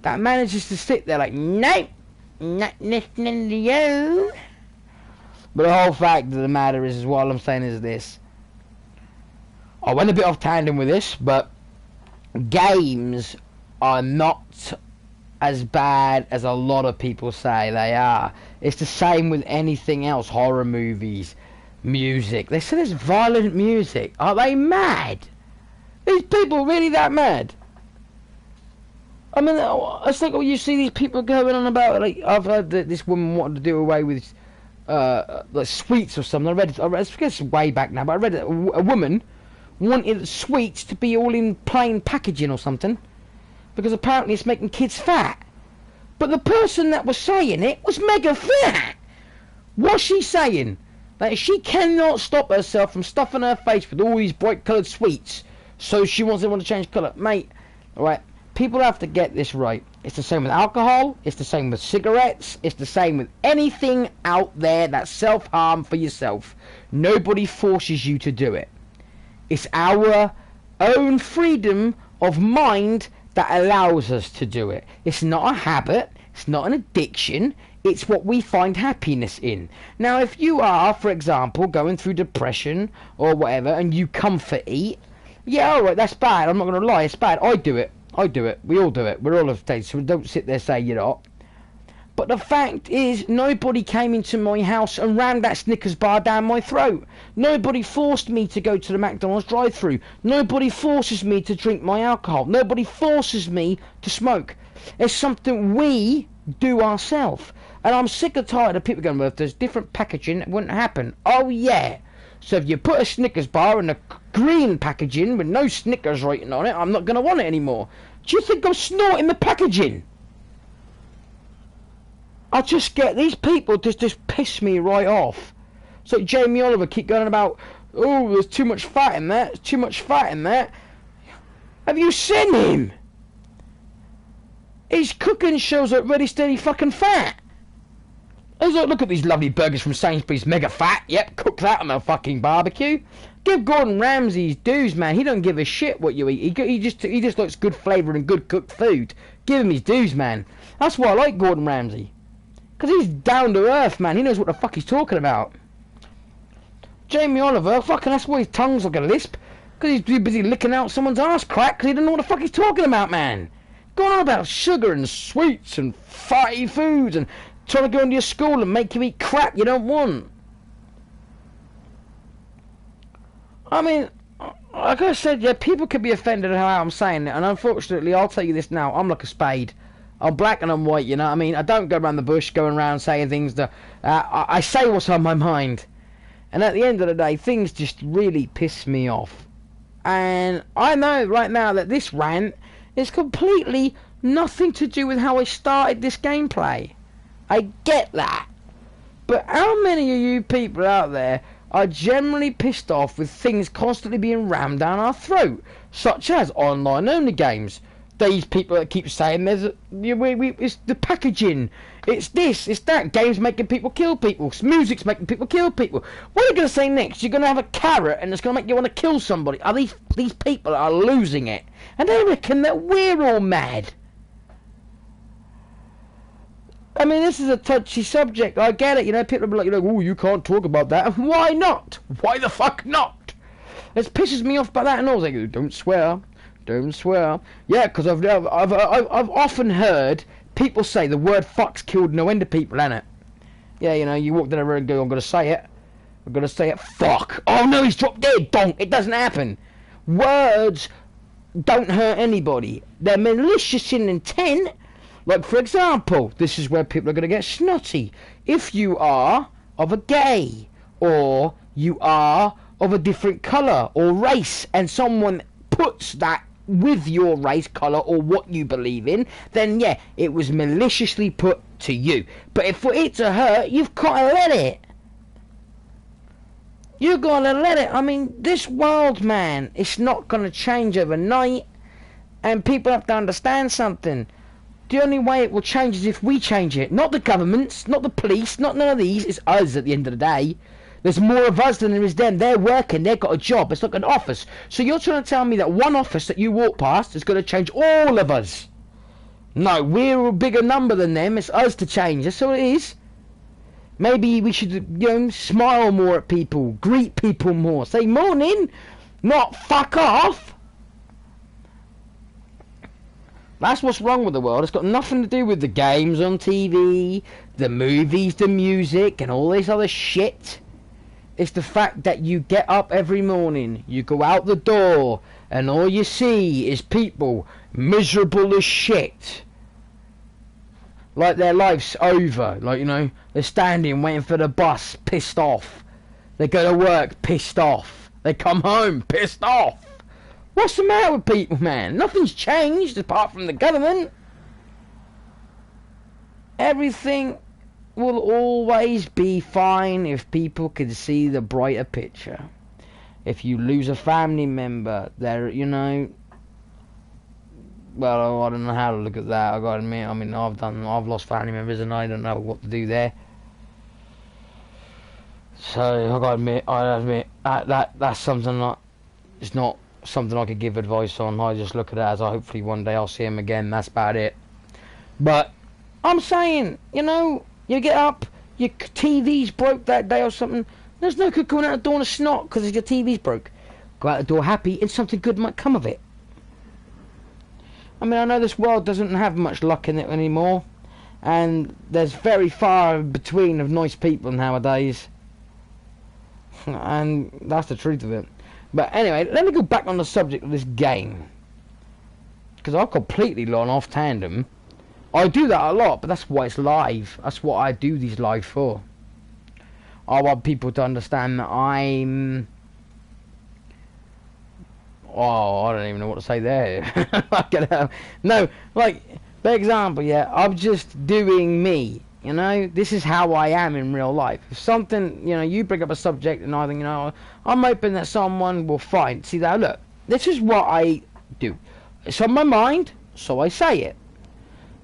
that manages to sit there like, nope, not listening to you. But the whole fact of the matter is what I'm saying is this. I went a bit off tandem with this, but games are not as bad as a lot of people say they are. It's the same with anything else. Horror movies, music. They say there's violent music. Are they mad? These people really that mad? I mean, it's like, you see these people going on about, like, I've heard that this woman wanted to do away with like sweets or something. I read I guess way back now, but I read that a woman wanted sweets to be all in plain packaging or something, because apparently it's making kids fat. But the person that was saying it was mega fat. What's she saying? That she cannot stop herself from stuffing her face with all these bright coloured sweets, so she wants everyone to change colour. Mate, alright, people have to get this right. It's the same with alcohol, it's the same with cigarettes, it's the same with anything out there that's self-harm for yourself. Nobody forces you to do it. It's our own freedom of mind that allows us to do it. It's not a habit, it's not an addiction, it's what we find happiness in. Now, if you are, for example, going through depression or whatever, and you comfort eat, yeah, alright, that's bad, I'm not going to lie, it's bad. I do it, we all do it, we're all of stage, so don't sit there and say you're not. But the fact is, nobody came into my house and rammed that Snickers bar down my throat. Nobody forced me to go to the McDonald's drive-thru. Nobody forces me to drink my alcohol. Nobody forces me to smoke. It's something we do ourselves. And I'm sick and tired of people going, well, if there's different packaging, it wouldn't happen. Oh, yeah. So if you put a Snickers bar in a green packaging with no Snickers written on it, I'm not going to want it anymore. Do you think I'm snorting the packaging? I just get these people just piss me right off. So Jamie Oliver keep going about, oh, there's too much fat in that, there's too much fat in that. Have you seen him? His cooking shows up ready steady fucking fat. He's like, look at these lovely burgers from Sainsbury's, mega fat. Yep, cook that on a fucking barbecue. Give Gordon Ramsay his dues, man. He don't give a shit what you eat. He just likes good flavour and good cooked food. Give him his dues, man. That's why I like Gordon Ramsay. Because he's down to earth, man. He knows what the fuck he's talking about. Jamie Oliver, fucking that's why his tongue's like a lisp. Because he's too busy licking out someone's ass crack because he doesn't know what the fuck he's talking about, man. Going on about sugar and sweets and fatty foods and trying to go into your school and make you eat crap you don't want. I mean, like I said, yeah, people could be offended at how I'm saying it, and unfortunately, I'll tell you this now, I'm like a spade. I'm black and I'm white, you know what I mean? I don't go around the bush going around saying things that... I say what's on my mind. And at the end of the day, things just really piss me off. And I know right now that this rant is completely nothing to do with how I started this gameplay. I get that. But how many of you people out there are generally pissed off with things constantly being rammed down our throat? Such as online-only games. These people that keep saying there's it's the packaging, it's this, it's that, games making people kill people, music's making people kill people. What are you going to say next? You're going to have a carrot and it's going to make you want to kill somebody. Are these people are losing it, and they reckon that we're all mad. I mean, this is a touchy subject, I get it, you know, people will be like, oh, you can't talk about that. Why not? Why the fuck not? It pisses me off by that, and I was like, don't swear. Don't swear. Yeah, because I've often heard people say the word fuck's killed no end of people, ain't it? Yeah, you know, you walk down the road and go, I'm going to say it. I'm going to say it. Fuck. Oh no, he's dropped dead. Don't. It doesn't happen. Words don't hurt anybody. They're malicious in intent. Like, for example, this is where people are going to get snotty. If you are of a gay, or you are of a different colour or race, and someone puts that with your race, colour, or what you believe in, then yeah, it was maliciously put to you. But if for it to hurt, you've got to let it. You gotta let it. I mean, this world, man, it's not gonna change overnight, and people have to understand something. The only way it will change is if we change it. Not the governments, not the police, not none of these. It's us at the end of the day. There's more of us than there is them. They're working, they've got a job. It's like an office. So you're trying to tell me that one office that you walk past is going to change all of us? No, we're a bigger number than them. It's us to change. That's all it is. Maybe we should, smile more at people, greet people more, say morning, not fuck off. That's what's wrong with the world. It's got nothing to do with the games on TV, the movies, the music, and all this other shit. It's the fact that you get up every morning, you go out the door, and all you see is people miserable as shit. Like their life's over, they're standing waiting for the bus, pissed off. They go to work, pissed off. They come home, pissed off. What's the matter with people, man? Nothing's changed apart from the government. Everything will always be fine if people can see the brighter picture. If you lose a family member, well, I don't know how to look at that. I gotta admit, I've lost family members and I don't know what to do there. So I gotta admit, that's something that it's not something I could give advice on. I just look at it as hopefully one day I'll see him again. That's about it. But I'm saying, you get up, your TV's broke that day or something. There's no good going out the door in a snot because your TV's broke. Go out the door happy and something good might come of it. I mean, I know this world doesn't have much luck in it anymore, and there's very far between of nice people nowadays, and that's the truth of it. But anyway, let me go back on the subject of this game, because I've completely gone off tandem. I do that a lot, but that's why it's live. That's what I do these live for. I want people to understand that I'm... Oh, I don't even know what to say there. No, like, for example, yeah, I'm just doing me, This is how I am in real life. If something, you bring up a subject and I think, I'm hoping that someone will find. See, now, look, this is what I do. It's on my mind, so I say it.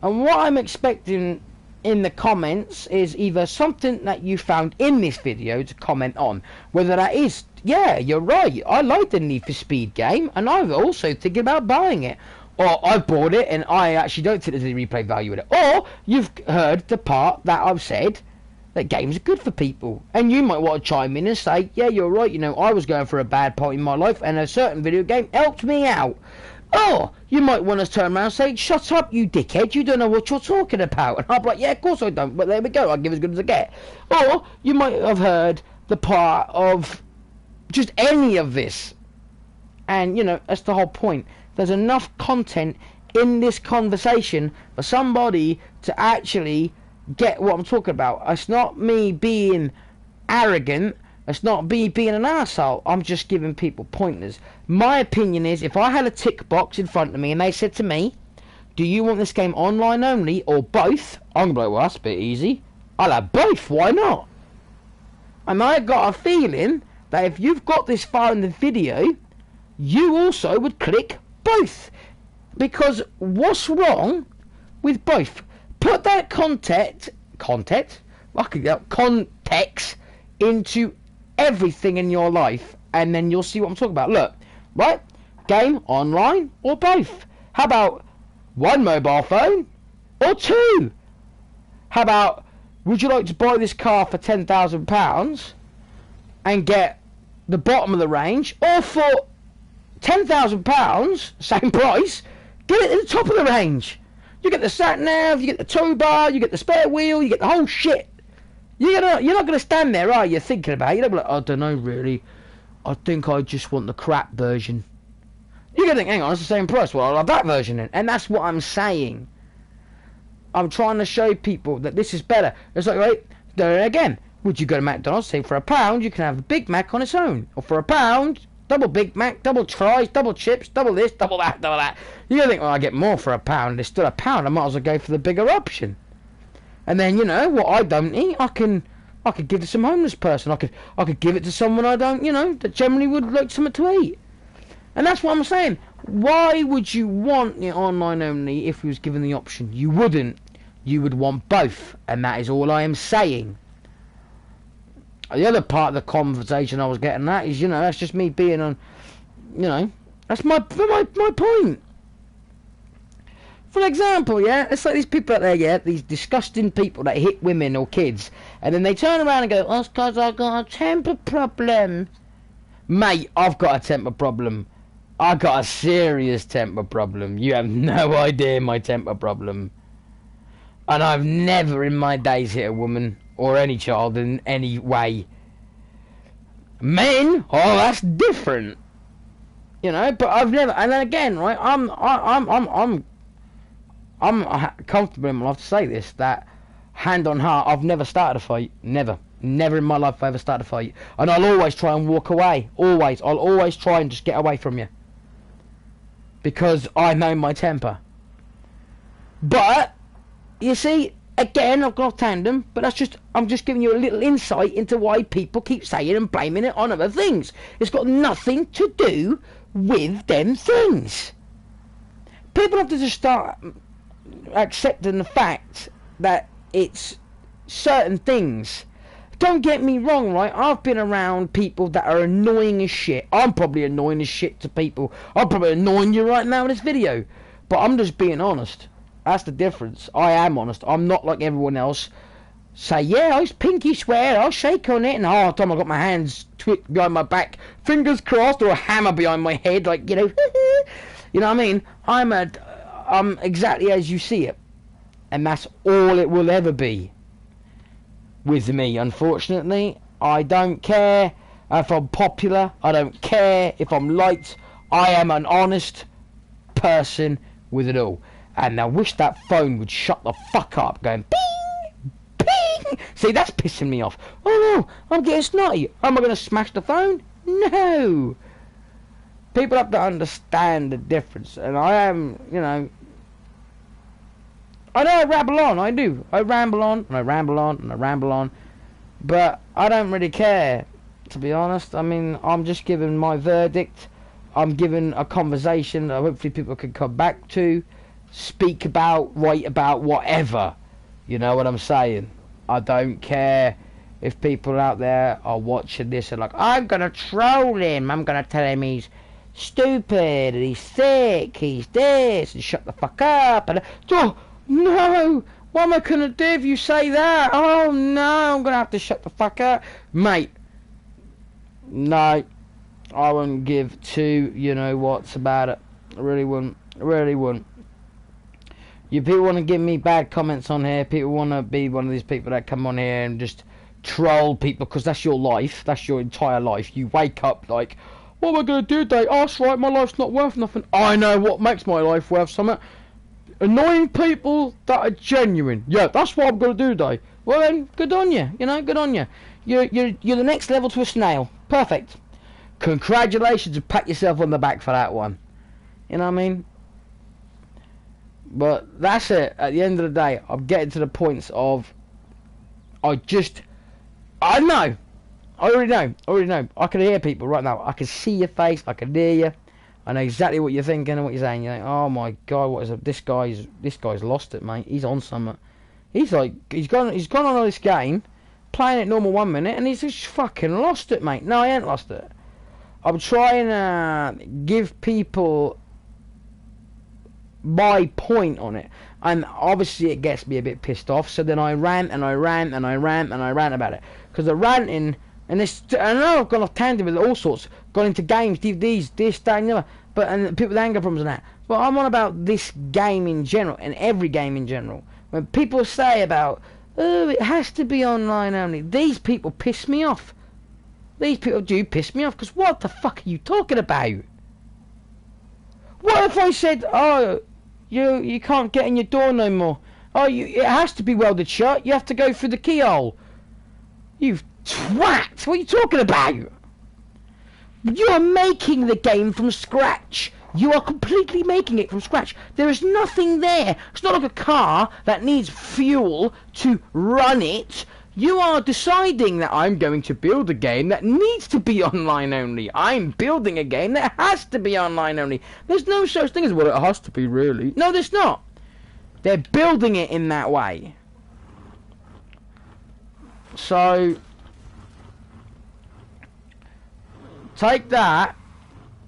And what I'm expecting in the comments is either something that you found in this video to comment on. Whether that is, yeah, you're right, I like the Need for Speed game, and I'm also thinking about buying it. Or I bought it and I actually don't think there's any replay value in it. Or you've heard the part that I've said that games are good for people. And you might want to chime in and say, yeah, you're right, I was going for a bad part in my life and a certain video game helped me out. Or you might want to turn around and say, shut up, you dickhead, you don't know what you're talking about. And I'm like, yeah, of course I don't, but there we go, I'll give as good as I get. Or you might have heard the part of just any of this. And, that's the whole point. There's enough content in this conversation for somebody to actually get what I'm talking about. It's not me being arrogant. It's not me being an arsehole. I'm just giving people pointers. My opinion is, if I had a tick box in front of me and they said to me, do you want this game online only or both? I'm going to be like, well, that's a bit easy. I'll have both. Why not? And I got a feeling that if you've got this far in the video, you also would click both. Because what's wrong with both? Put that context into everything in your life, and then you'll see what I'm talking about. Look, right? Game, online, or both? How about one mobile phone or two? How about, would you like to buy this car for £10,000 and get the bottom of the range, or for £10,000, same price, get it at the top of the range? You get the sat nav, you get the tow bar, you get the spare wheel, you get the whole shit. You're not going to stand there, are you, thinking about it? You're not like, I don't know, really. I think I just want the crap version. You're going to think, hang on, it's the same price. Well, I'll have that version then. And that's what I'm saying. I'm trying to show people that this is better. It's like, right, there again. Would you go to McDonald's, say for £1, you can have a Big Mac on its own. Or for £1, double Big Mac, double fries, double chips, double this, double that, double that. You're going to think, well, I get more for £1. It's still £1. I might as well go for the bigger option. And then, you know, what I don't eat, I could give to some homeless person. I could give it to someone I don't, you know, that generally would like something to eat. And that's what I'm saying. Why would you want the online only if you was given the option? You wouldn't. You would want both. And that is all I am saying. The other part of the conversation I was getting at is, you know, that's just me being on, you know, that's my point. For example, yeah, it's like these people out there, yeah, these disgusting people that hit women or kids, and then they turn around and go, oh, it's because I got a temper problem. Mate, I've got a temper problem. I got a serious temper problem. You have no idea my temper problem. And I've never in my days hit a woman or any child in any way. Men, oh, that's different. You know, but I've never. And then again, right? I'm comfortable in my life to say this, that hand on heart, I've never started a fight. Never in my life have I ever started a fight. And I'll always try and walk away. Always. I'll always try and just get away from you, because I know my temper. But you see, again, I've got a tandem, but I'm just giving you a little insight into why people keep saying and blaming it on other things. It's got nothing to do with them things. People have to just start accepting the fact that it's certain things. Don't get me wrong, right? I've been around people that are annoying as shit. I'm probably annoying as shit to people. I'm probably annoying you right now in this video. But I'm just being honest. That's the difference. I am honest. I'm not like everyone else. Say, yeah, I pinky swear, I'll shake on it, and half the time I've got my hands behind my back, fingers crossed, or a hammer behind my head, like, you know, you know what I mean? I'm exactly as you see it. And that's all it will ever be with me, unfortunately. I don't care if I'm popular. I don't care if I'm liked. I am an honest person with it all. And I wish that phone would shut the fuck up, going bing, bing. See, that's pissing me off. Oh no, I'm getting snotty. Am I going to smash the phone? No. People have to understand the difference. And I am, you know, I know I rabble on, I do. I ramble on, and I ramble on, and I ramble on. But I don't really care, to be honest. I mean, I'm just giving my verdict. I'm giving a conversation that hopefully people can come back to, speak about, write about, whatever. You know what I'm saying? I don't care if people out there are watching this and like, I'm going to troll him. I'm going to tell him he's stupid, and he's thick, he's this, and shut the fuck up. And oh, no, what am I going to do if you say that? Oh, no, I'm going to have to shut the fuck up. Mate, no, I wouldn't give two you-know-whats about it. I really wouldn't. I really wouldn't. You people want to give me bad comments on here. People want to be one of these people that come on here and just troll people, because that's your life. That's your entire life. You wake up like, what am I going to do today? Oh, that's right, my life's not worth nothing. I know what makes my life worth something. Annoying people that are genuine. Yeah, that's what I'm going to do today. Well then, good on you. You know, good on you. You're the next level to a snail. Perfect. Congratulations, and pat yourself on the back for that one. You know what I mean? But that's it. At the end of the day, I'm getting to the points of, I know. I already know. I can hear people right now. I can see your face. I can hear you. I know exactly what you're thinking and what you're saying. You're like, oh my god, what is it? This guy's lost it, mate. He's on something. He's gone on this game, playing it normal 1 minute, and he's just fucking lost it, mate. No, I ain't lost it. I'm trying to give people my point on it, and obviously it gets me a bit pissed off. So then I rant and I rant and I rant and I rant about it, because the ranting, and this, I know I've gone off tangent with all sorts, gone into games, DVDs, this, that, and the other, but and people with anger problems and that. But I'm on about this game in general, and every game in general. When people say about, oh, it has to be online only, these people piss me off. These people do piss me off, because what the fuck are you talking about? What if I said, oh, you can't get in your door no more? Oh, it has to be welded shut. You have to go through the keyhole. You twat! What are you talking about? You are making the game from scratch. You are completely making it from scratch. There is nothing there. It's not like a car that needs fuel to run it. You are deciding that I'm going to build a game that needs to be online only. I'm building a game that has to be online only. There's no such thing as, well, it has to be, really. No, there's not. They're building it in that way. So, take that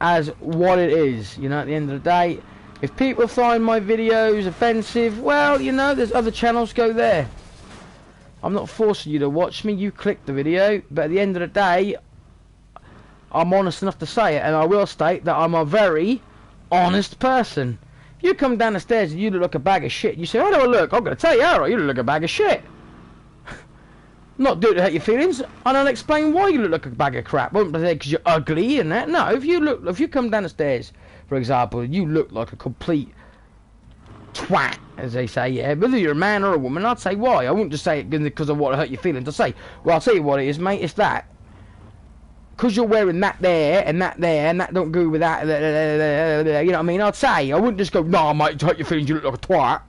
as what it is. You know, at the end of the day, if people find my videos offensive, well, you know, there's other channels, go there. I'm not forcing you to watch me, you click the video, but at the end of the day, I'm honest enough to say it, and I will state that I'm a very honest person. If you come down the stairs and you look like a bag of shit, you say, how do I look? I'm going to tell you, alright, you look like a bag of shit. Not do it to hurt your feelings, and I'll explain why you look like a bag of crap. I won't say because you're ugly and that. No, if you come down the stairs, for example, you look like a complete twat, as they say, yeah, whether you're a man or a woman, I'd say why. I wouldn't just say it because I want to hurt your feelings. I'd say, well, I'll tell you what it is, mate, it's that. Because you're wearing that there, and that there, and that don't go with that, you know what I mean? I'd say, I wouldn't just go, nah, mate, to hurt your feelings, you look like a twat.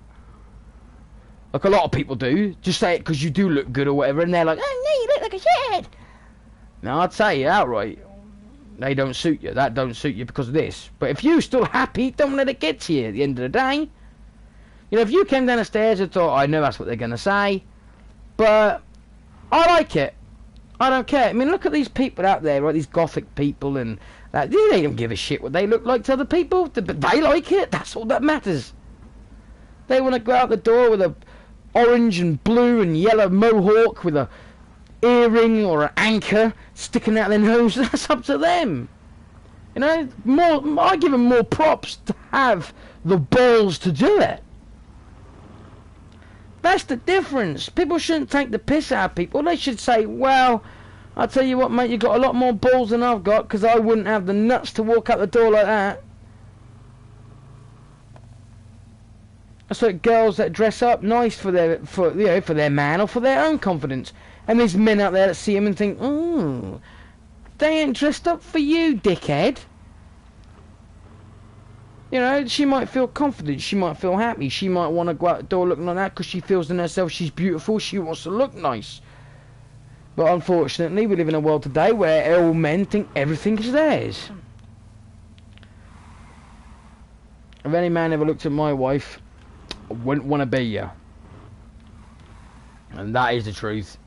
Like a lot of people do. Just say it because you do look good or whatever, and they're like, oh, no, you look like a shithead. No, I'd say it outright. They don't suit you, that don't suit you because of this. But if you're still happy, don't let it get to you at the end of the day. You know, if you came down the stairs and thought, I know that's what they're going to say, but I like it. I don't care. I mean, look at these people out there, right? These gothic people and that. They don't give a shit what they look like to other people, but they like it. That's all that matters. They want to go out the door with a orange and blue and yellow mohawk with a earring or an anchor sticking out their nose. That's up to them. You know, I give them more props to have the balls to do it. That's the difference. People shouldn't take the piss out of people. They should say, well, I'll tell you what, mate, you've got a lot more balls than I've got, because I wouldn't have the nuts to walk out the door like that. So girls that dress up nice for their man or for their own confidence. And there's men out there that see them and think, oh, they ain't dressed up for you, dickhead. You know, she might feel confident, she might feel happy, she might want to go out the door looking like that because she feels in herself she's beautiful, she wants to look nice. But unfortunately, we live in a world today where all men think everything is theirs. If any man ever looked at my wife, I wouldn't want to be you. And that is the truth.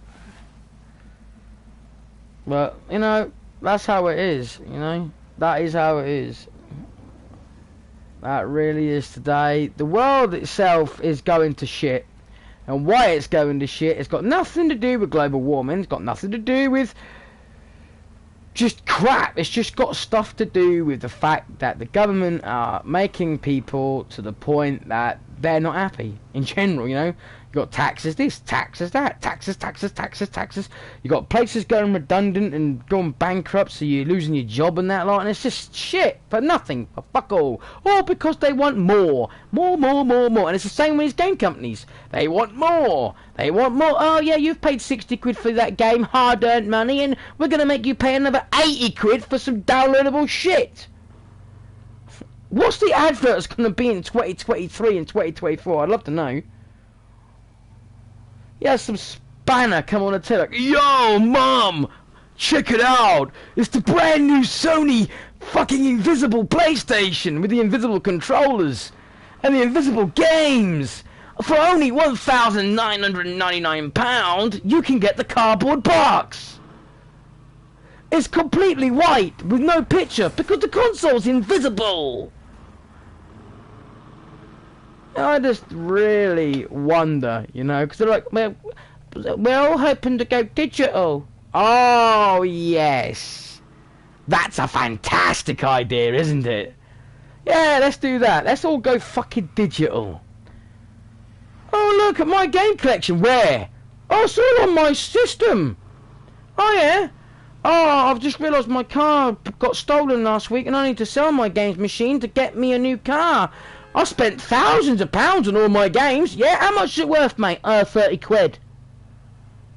But, you know, that's how it is, you know. That is how it is. That really is today. The world itself is going to shit. And why it's going to shit, it's got nothing to do with global warming. It's got nothing to do with just crap. It's just got stuff to do with the fact that the government are making people to the point that they're not happy. In general, you know. You got taxes this, taxes that, taxes. You got places going redundant and going bankrupt, so you're losing your job and that lot, and it's just shit for nothing, for fuck all. All because they want more. And it's the same with these game companies. They want more. Oh yeah, you've paid 60 quid for that game, hard-earned money, and we're going to make you pay another 80 quid for some downloadable shit. What's the adverts going to be in 2023 and 2024? I'd love to know. Yeah, some spanner come on the telly like, yo, mum, check it out. It's the brand new Sony fucking invisible PlayStation with the invisible controllers and the invisible games. For only £1,999, you can get the cardboard box. It's completely white with no picture because the console's invisible. I just really wonder, you know, because they're like, we're all hoping to go digital. Oh, yes. That's a fantastic idea, isn't it? Yeah, let's do that. Let's all go fucking digital. Oh, look at my game collection. Where? Oh, it's all on my system. Oh, yeah. Oh, I've just realised my car got stolen last week and I need to sell my games machine to get me a new car. I spent thousands of pounds on all my games. Yeah, how much is it worth, mate? 30 quid.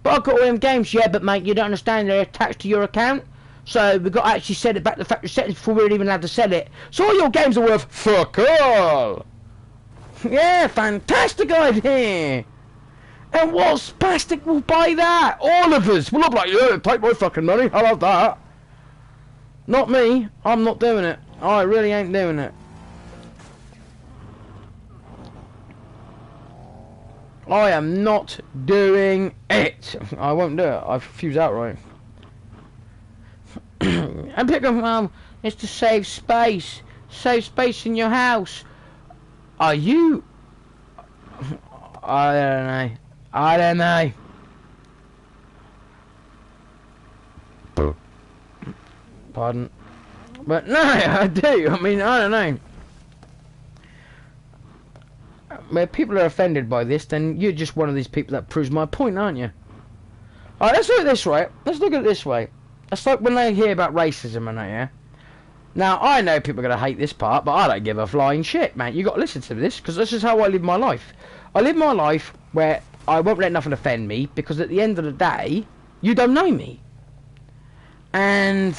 But I've got all them games. Yeah, but mate, you don't understand. They're attached to your account. So we've got to actually send it back to the factory settings before we're even allowed to sell it. So all your games are worth fuck all. Yeah, fantastic idea. And what spastic will buy that? All of us. We'll all be like, yeah, take my fucking money. I love that. Not me. I'm not doing it. I really ain't doing it. I am not doing it. I won't do it. I refuse outright. And pick up, well, it's to save space. Save space in your house. Are you... I don't know. I don't know. Pardon. But no, I do. I mean, I don't know. Where people are offended by this, then you're just one of these people that proves my point, aren't you? Alright, let's look at this, right? Let's look at it this way. It's like when they hear about racism and that, yeah? Now, I know people are going to hate this part, but I don't give a flying shit, man. You got to listen to this, because this is how I live my life. I live my life where I won't let nothing offend me, because at the end of the day, you don't know me. And...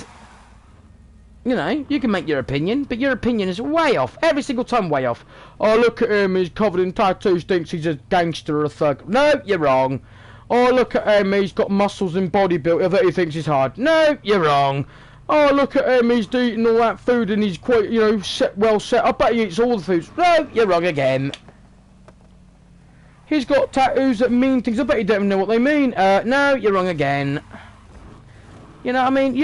you know, you can make your opinion, but your opinion is way off. Every single time way off. Oh, look at him, he's covered in tattoos, thinks he's a gangster or a thug. No, you're wrong. Oh, look at him, he's got muscles and body built that he thinks he's hard. No, you're wrong. Oh, look at him, he's eating all that food and he's quite, you know, well set. I bet he eats all the foods. No, you're wrong again. He's got tattoos that mean things. I bet you don't even know what they mean. No, you're wrong again. You know, I mean,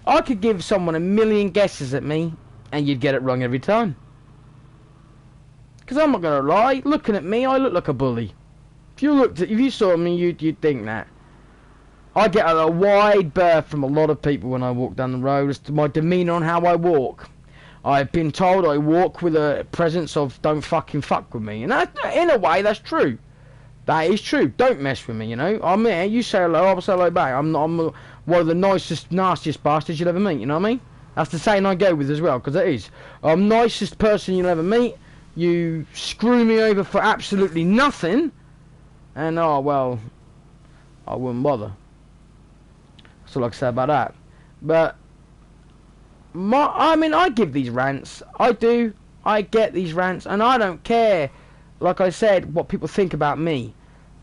I could give someone 1,000,000 guesses at me, and you'd get it wrong every time. Because I'm not gonna lie, looking at me, I look like a bully. If you saw me, you'd think that. I get a wide berth from a lot of people when I walk down the road as to my demeanour on how I walk. I've been told I walk with a presence of don't fucking fuck with me, and that, in a way, that's true. That is true. Don't mess with me, you know. I'm here. You say hello, I'll say hello back. I'm one of the nicest, nastiest bastards you'll ever meet. You know what I mean? That's the saying I go with as well, because it is. I'm nicest person you'll ever meet. You screw me over for absolutely nothing, and oh well, I wouldn't bother. That's all I can say about that. But I mean, I give these rants. I do. I get these rants, and I don't care. Like I said, what people think about me.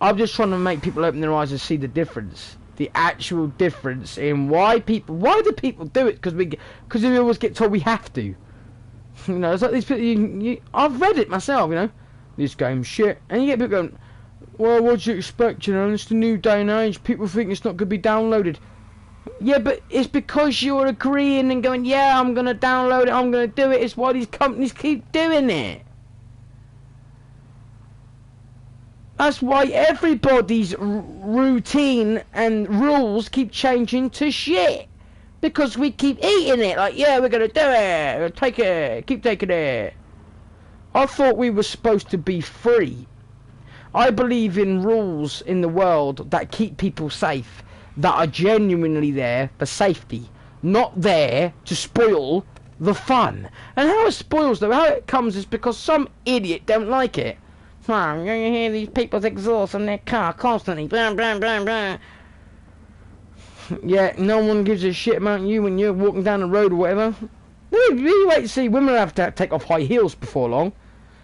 I'm just trying to make people open their eyes and see the difference. The actual difference in why do people do it? Because we always get told we have to. You know, it's like these people, I've read it myself, you know. This game's shit. And you get people going, well, what do you expect, you know? It's the new day and age. People think it's not going to be downloaded. Yeah, but it's because you're agreeing and going, yeah, I'm going to download it, I'm going to do it. It's why these companies keep doing it. That's why everybody's routine and rules keep changing to shit. Because we keep eating it. Like, yeah, we're going to do it. We'll take it. Keep taking it. I thought we were supposed to be free. I believe in rules in the world that keep people safe. That are genuinely there for safety. Not there to spoil the fun. And how it spoils though, how it comes is because some idiot don't like it. You hear these people's exhaust on their car constantly. Blah, blah, blah, blah. Yeah, no one gives a shit about you when you're walking down the road or whatever. You wait to see women have to take off high heels before long.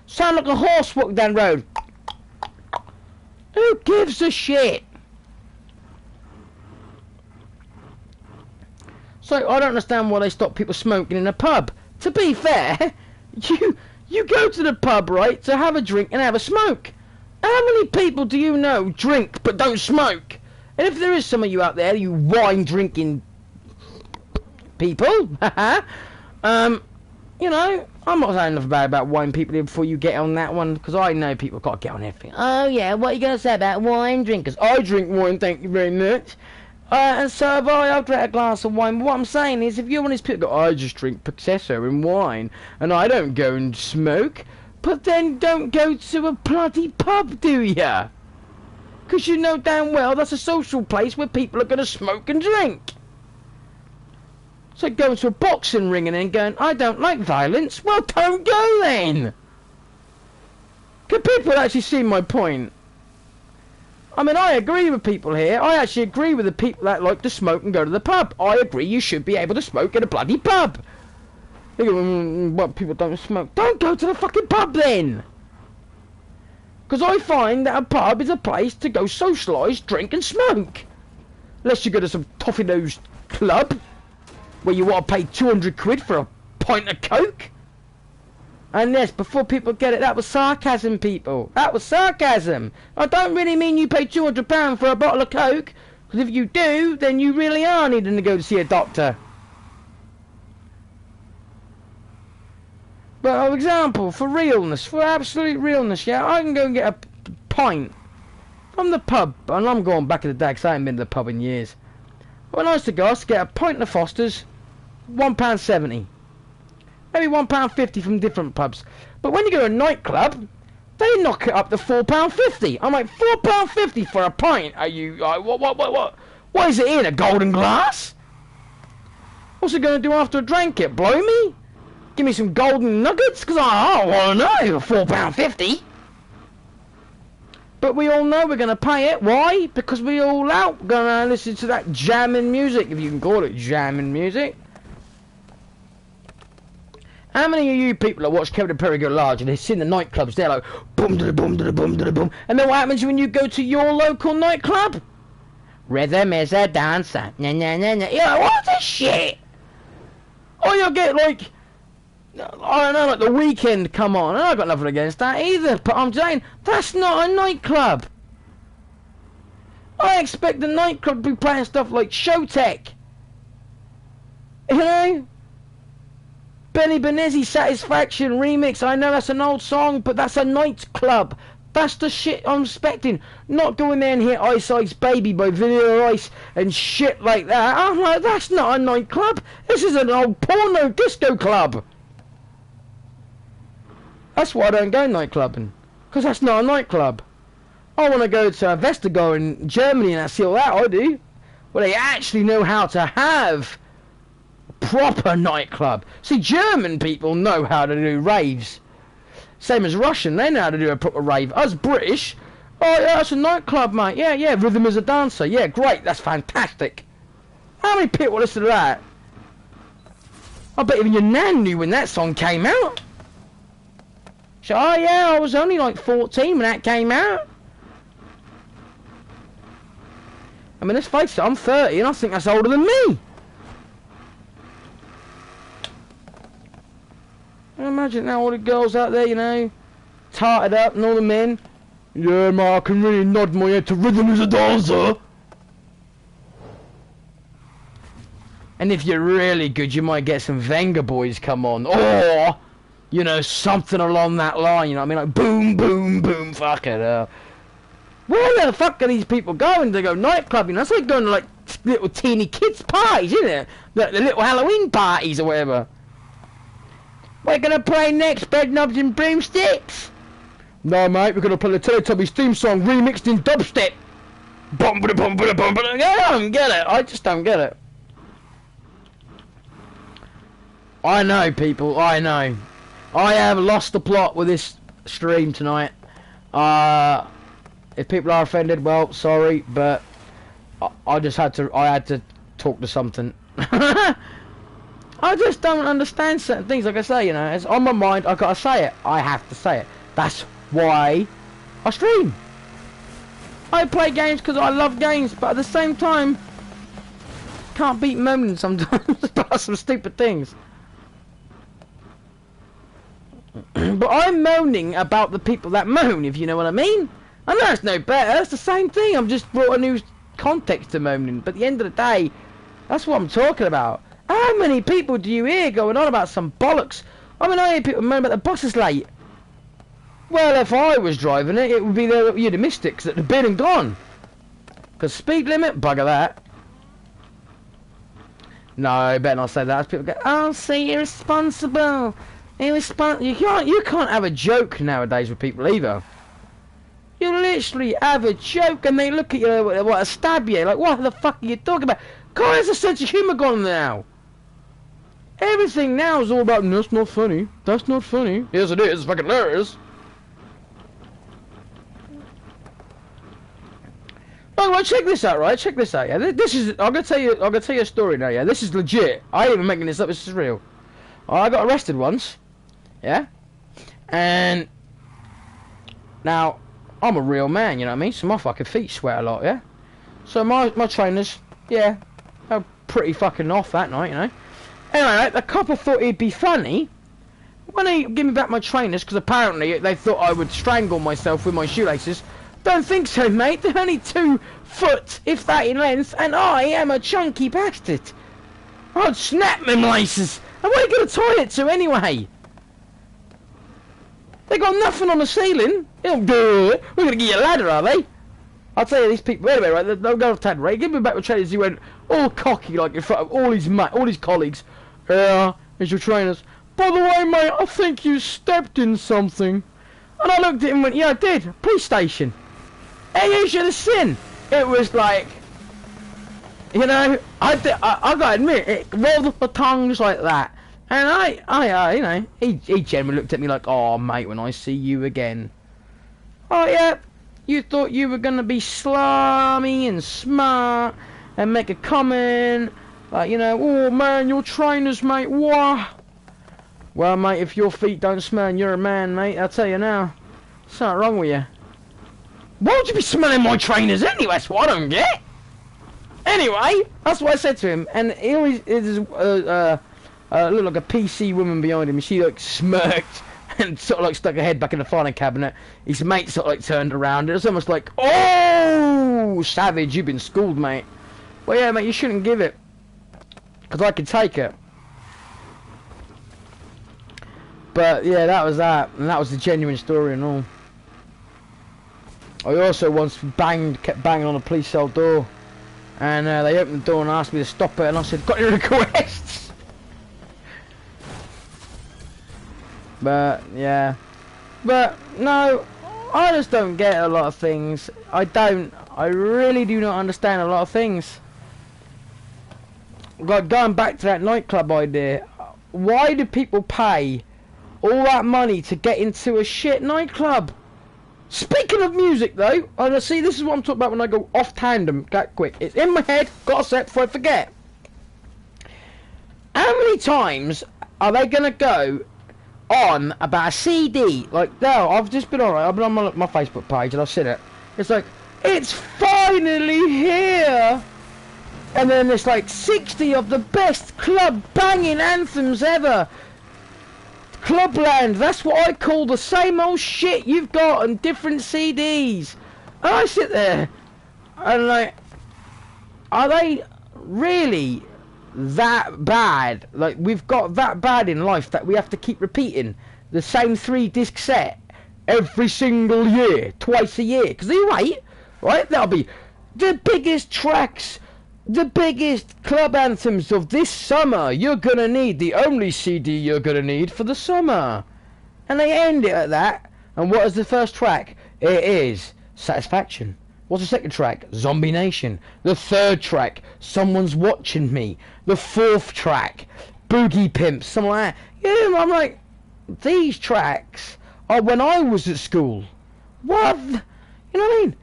Sound like a horse walking down the road. Who gives a shit? So I don't understand why they stop people smoking in a pub. To be fair, you go to the pub, right, to have a drink and have a smoke. How many people do you know drink but don't smoke? And if there is some of you out there, you wine drinking people, you know, I'm not saying enough about wine people here before you get on that one, because I know people got to get on everything. Oh yeah, what are you going to say about wine drinkers? I drink wine, thank you very much. And so have I. I've drank a glass of wine. But what I'm saying is, if you're one of these people, I just drink Picasso and wine, and I don't go and smoke, but then don't go to a bloody pub, do ya? Because you know damn well that's a social place where people are going to smoke and drink. So going to a boxing ring and then going, I don't like violence. Well, don't go then. Can people actually see my point? I mean, I agree with people here. I actually agree with the people that like to smoke and go to the pub. I agree you should be able to smoke in a bloody pub. You go, what, people don't smoke? Don't go to the fucking pub then! Because I find that a pub is a place to go socialise, drink and smoke. Unless you go to some toffee-nosed club, where you want to pay 200 quid for a pint of Coke. And yes, before people get it, that was sarcasm, people. That was sarcasm. I don't really mean you pay £200 for a bottle of Coke, because if you do, then you really are needing to go to see a doctor. But for example, for realness, for absolute realness, yeah, I can go and get a pint from the pub, and I'm going back in the day because I haven't been to the pub in years. When I used to go, I used to get a pint of Foster's, £1.70. Maybe £1.50 from different pubs. But when you go to a nightclub, they knock it up to £4.50. I'm like, £4.50 for a pint? Are you, what is it in, a golden glass? What's it going to do after I drank it, blow me? Give me some golden nuggets? Because I want to know, £4.50. But we all know we're going to pay it. Why? Because we all out going to listen to that jamming music, if you can call it jamming music. How many of you people that watch Kevin Perry go large and they sit in the nightclubs, they're like, boom, da boom, da boom, da boom. And then what happens when you go to your local nightclub? Rhythm is a dancer. Nah, nah, nah, nah. You're like, what's this shit? Or you'll get like, I don't know, like The Weekend come on. And I've got nothing against that either. But I'm saying, that's not a nightclub. I expect the nightclub to be playing stuff like Showtek. You know? Benny Benezzi Satisfaction remix. I know that's an old song, but that's a nightclub. That's the shit I'm expecting. Not going there and hear Ice Ice Baby by Vanilla Ice and shit like that. I'm like, that's not a nightclub. This is an old porno disco club. That's why I don't go nightclubbing. Because that's not a nightclub. I want to go to Vestergaard in Germany and I see all that I do. Where they actually know how to have proper nightclub. See, German people know how to do raves. Same as Russian, they know how to do a proper rave. Us British, oh yeah, that's a nightclub, mate. Yeah, yeah, rhythm is a dancer. Yeah, great, that's fantastic. How many people listen to that? I bet even your nan knew when that song came out. So, oh yeah, I was only like 14 when that came out. I mean, let's face it, I'm 30 and I think that's older than me. Imagine now all the girls out there, you know, tarted up, and all the men. Yeah, man, I can really nod my head to Rhythm is a Dancer. And if you're really good, you might get some Venga boys come on. Or, you know, something along that line, you know what I mean? Like, boom, boom, boom, fuck it. Where the fuck are these people going to go nightclubbing? That's like going to, like, little teeny kids' parties, isn't it? The little Halloween parties or whatever. We're gonna play next, Bedknobs and Broomsticks. No, mate, we're gonna play the Teletubbies theme song remixed in dubstep. Bum ba bum ba bum ba. I don't get it. I just don't get it. I know, people. I know. I have lost the plot with this stream tonight. If people are offended, well, sorry, but I just had to. I had to talk to something. I just don't understand certain things. Like I say, you know, it's on my mind. I gotta say it. I have to say it. That's why I stream. I play games because I love games, but at the same time, can't beat moaning sometimes about some stupid things. But I'm moaning about the people that moan, if you know what I mean. I know it's no better. It's the same thing. I've just brought a new context to moaning. But at the end of the day, that's what I'm talking about. How many people do you hear going on about some bollocks? I mean, I hear people moan about the bus is late. Well, if I was driving it, it would be there. You'd have missed it because it'd have been and gone. Because speed limit, bugger that. No, I better not say that. As people go, oh, see, irresponsible. You can't have a joke nowadays with people either. You literally have a joke and they look at you, what, a stab you. Like, what the fuck are you talking about? God, there's a sense of humour gone now. Everything now is all about, that's not funny. That's not funny. Yes, it is. It's fucking hilarious. well, check this out, right? Check this out, yeah. This is. I'm gonna tell you a story now, yeah. This is legit. I ain't even making this up. This is real. I got arrested once, yeah. And now I'm a real man, you know what I mean? So my fucking feet sweat a lot, yeah. So my trainers, yeah, are pretty fucking off that night, you know. Anyway, the copper thought it'd be funny when he give me back my trainers, because apparently they thought I would strangle myself with my shoelaces. Don't think so, mate. They're only 2 foot, if that, in length, and I am a chunky bastard. I'd snap them laces. And what are you going to tie it to anyway? They got nothing on the ceiling. We're going to get you a ladder, are they? I'll tell you, these people, anyway, right, they'll go off Tad Ray. Give me back my trainers. He went all cocky, like in front of all his colleagues. Here's your trainers. By the way, mate, I think you stepped in something. And I looked at him and went, yeah, I did. Police station. Hey, you should have seen. It was like, you know, I gotta admit, it rolled the tongues like that. And I you know, he generally looked at me like, oh, mate, when I see you again. Oh, yeah, you thought you were gonna be slummy and smart and make a comment. Like, you know, oh, man, your trainers, mate, wah. Well, mate, if your feet don't smell and you're a man, mate, I'll tell you now. Something wrong with you. Why would you be smelling my trainers anyway? That's what I don't get. Anyway, that's what I said to him. And he always looked like a PC woman behind him. And she like smirked and sort of like stuck her head back in the filing cabinet. His mate sort of like turned around. It was almost like, oh, savage, you've been schooled, mate. Well, yeah, mate, you shouldn't give it. Because I could take it. But yeah, that was that. And that was the genuine story and all. I also once kept banging on a police cell door, and they opened the door and asked me to stop it, and I said, got any requests? But yeah, but no, I just don't get a lot of things. I really do not understand a lot of things. Like going back to that nightclub idea, why do people pay all that money to get into a shit nightclub? Speaking of music though, and see, this is what I'm talking about when I go off tandem that quick. It's in my head, got a set before I forget. How many times are they gonna go on about a CD? Like, no, I've just been I've been on my Facebook page and I've seen it. It's like, it's finally here! And then there's like 60 of the best club banging anthems ever. Clubland, that's what I call the same old shit you've got on different CDs. And I sit there and like, are they really that bad? Like, we've got that bad in life that we have to keep repeating the same 3-disc set every single year, twice a year? Because you wait, right, that'll be the biggest tracks, the biggest club anthems of this summer. You're gonna need the only CD you're gonna need for the summer. And they end it at that. And what is the first track? It is Satisfaction. What's the second track? Zombie Nation. The third track, Someone's Watching Me. The fourth track, Boogie Pimps, something like that. Yeah, I'm like, these tracks are when I was at school. What? You know what I mean?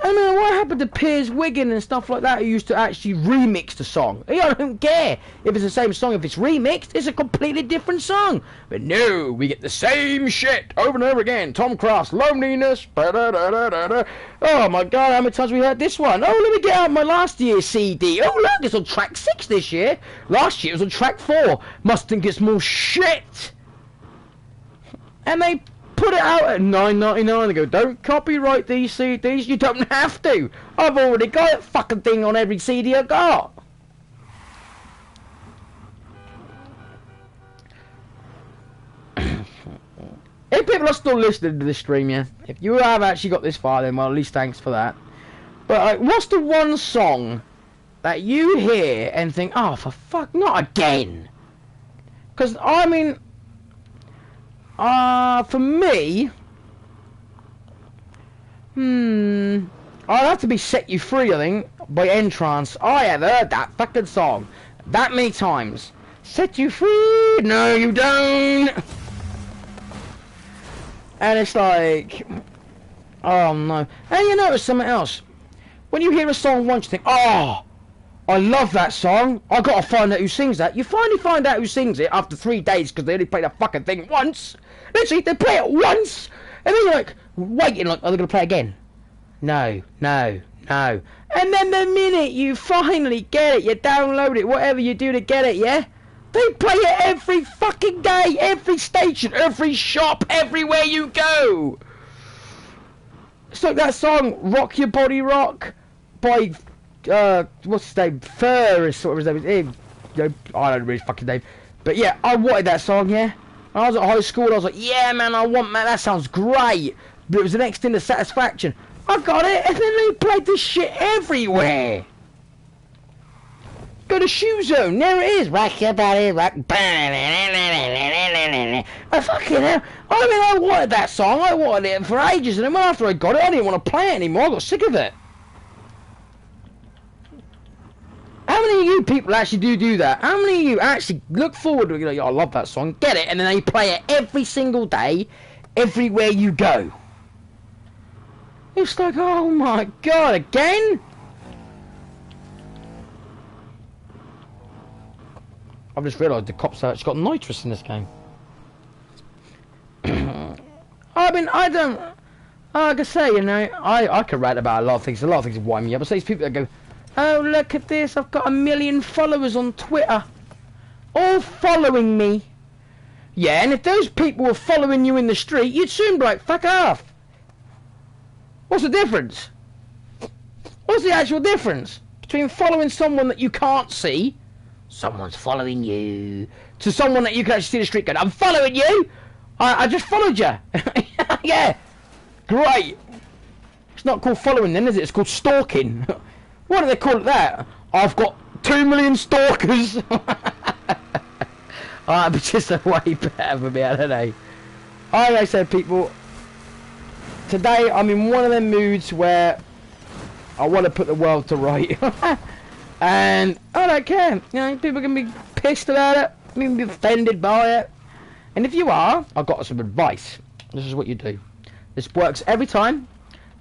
I mean, what happened to Piers Wiggin and stuff like that who used to actually remix the song? I don't care if it's the same song. If it's remixed, it's a completely different song. But no, we get the same shit over and over again. Tom Cross, Loneliness. Ba-da-da-da-da-da. Oh my God, how many times we heard this one? Oh, let me get out my last year's CD. Oh look, it's on track 6 this year. Last year it was on track 4. Must think it's more shit. And they put it out at $9.99. They go, don't copyright these CDs. You don't have to. I've already got that fucking thing on every CD I got. If people are still listening to this stream, yeah, if you have actually got this far, then well, at least thanks for that. But like, what's the one song that you hear and think, oh, for fuck, not again? Because I mean, for me, I'd have to be Set You Free, I think, by Entrance. I have heard that fucking song that many times. Set you free? No, you don't. And it's like, oh no. And you notice something else. When you hear a song once, you think, oh, I love that song. I gotta find out who sings that. You finally find out who sings it after 3 days because they only play that fucking thing once. Literally, they play it once, and then you're like waiting, like, are they gonna play it again? No, no, no. And then the minute you finally get it, you download it, whatever you do to get it, yeah? They play it every fucking day, every station, every shop, everywhere you go. It's like that song, Rock Your Body Rock, by, what's his name, Ferris, what was his name, I don't know his fucking name, but yeah, I wanted that song, yeah, and I was at high school, and I was like, yeah, man, that sounds great, but it was the next thing to Satisfaction. I got it, and then they played this shit everywhere. Go to Shoe Zone, there it is, rock your body, rock, I fucking hell, I mean, I wanted that song, I wanted it for ages, and then after I got it, I didn't want to play it anymore, I got sick of it. How many of you people actually do that? How many of you actually look forward to it, I love that song, get it, and then they play it every single day, everywhere you go? It's like, oh my god, again? I've just realised the cops have actually got nitrous in this game. I mean, I don't... Like I say, you know, I could rant about a lot of things wind me up. I say these people that go, oh, look at this, I've got 1 million followers on Twitter. All following me. Yeah, and if those people were following you in the street, you'd soon be like, fuck off. What's the difference? What's the actual difference between following someone that you can't see, someone's following you, to someone that you can actually see in the street going, I'm following you? I just followed you. Yeah, great. It's not called following then, is it? It's called stalking. Why do they call it that? I've got 2 million stalkers. But just a way better for me, I don't know. Like I said, people, today I'm in one of them moods where I want to put the world to right. And I don't care. You know, people can be pissed about it, people can be offended by it. And if you are, I've got some advice. This is what you do. This works every time.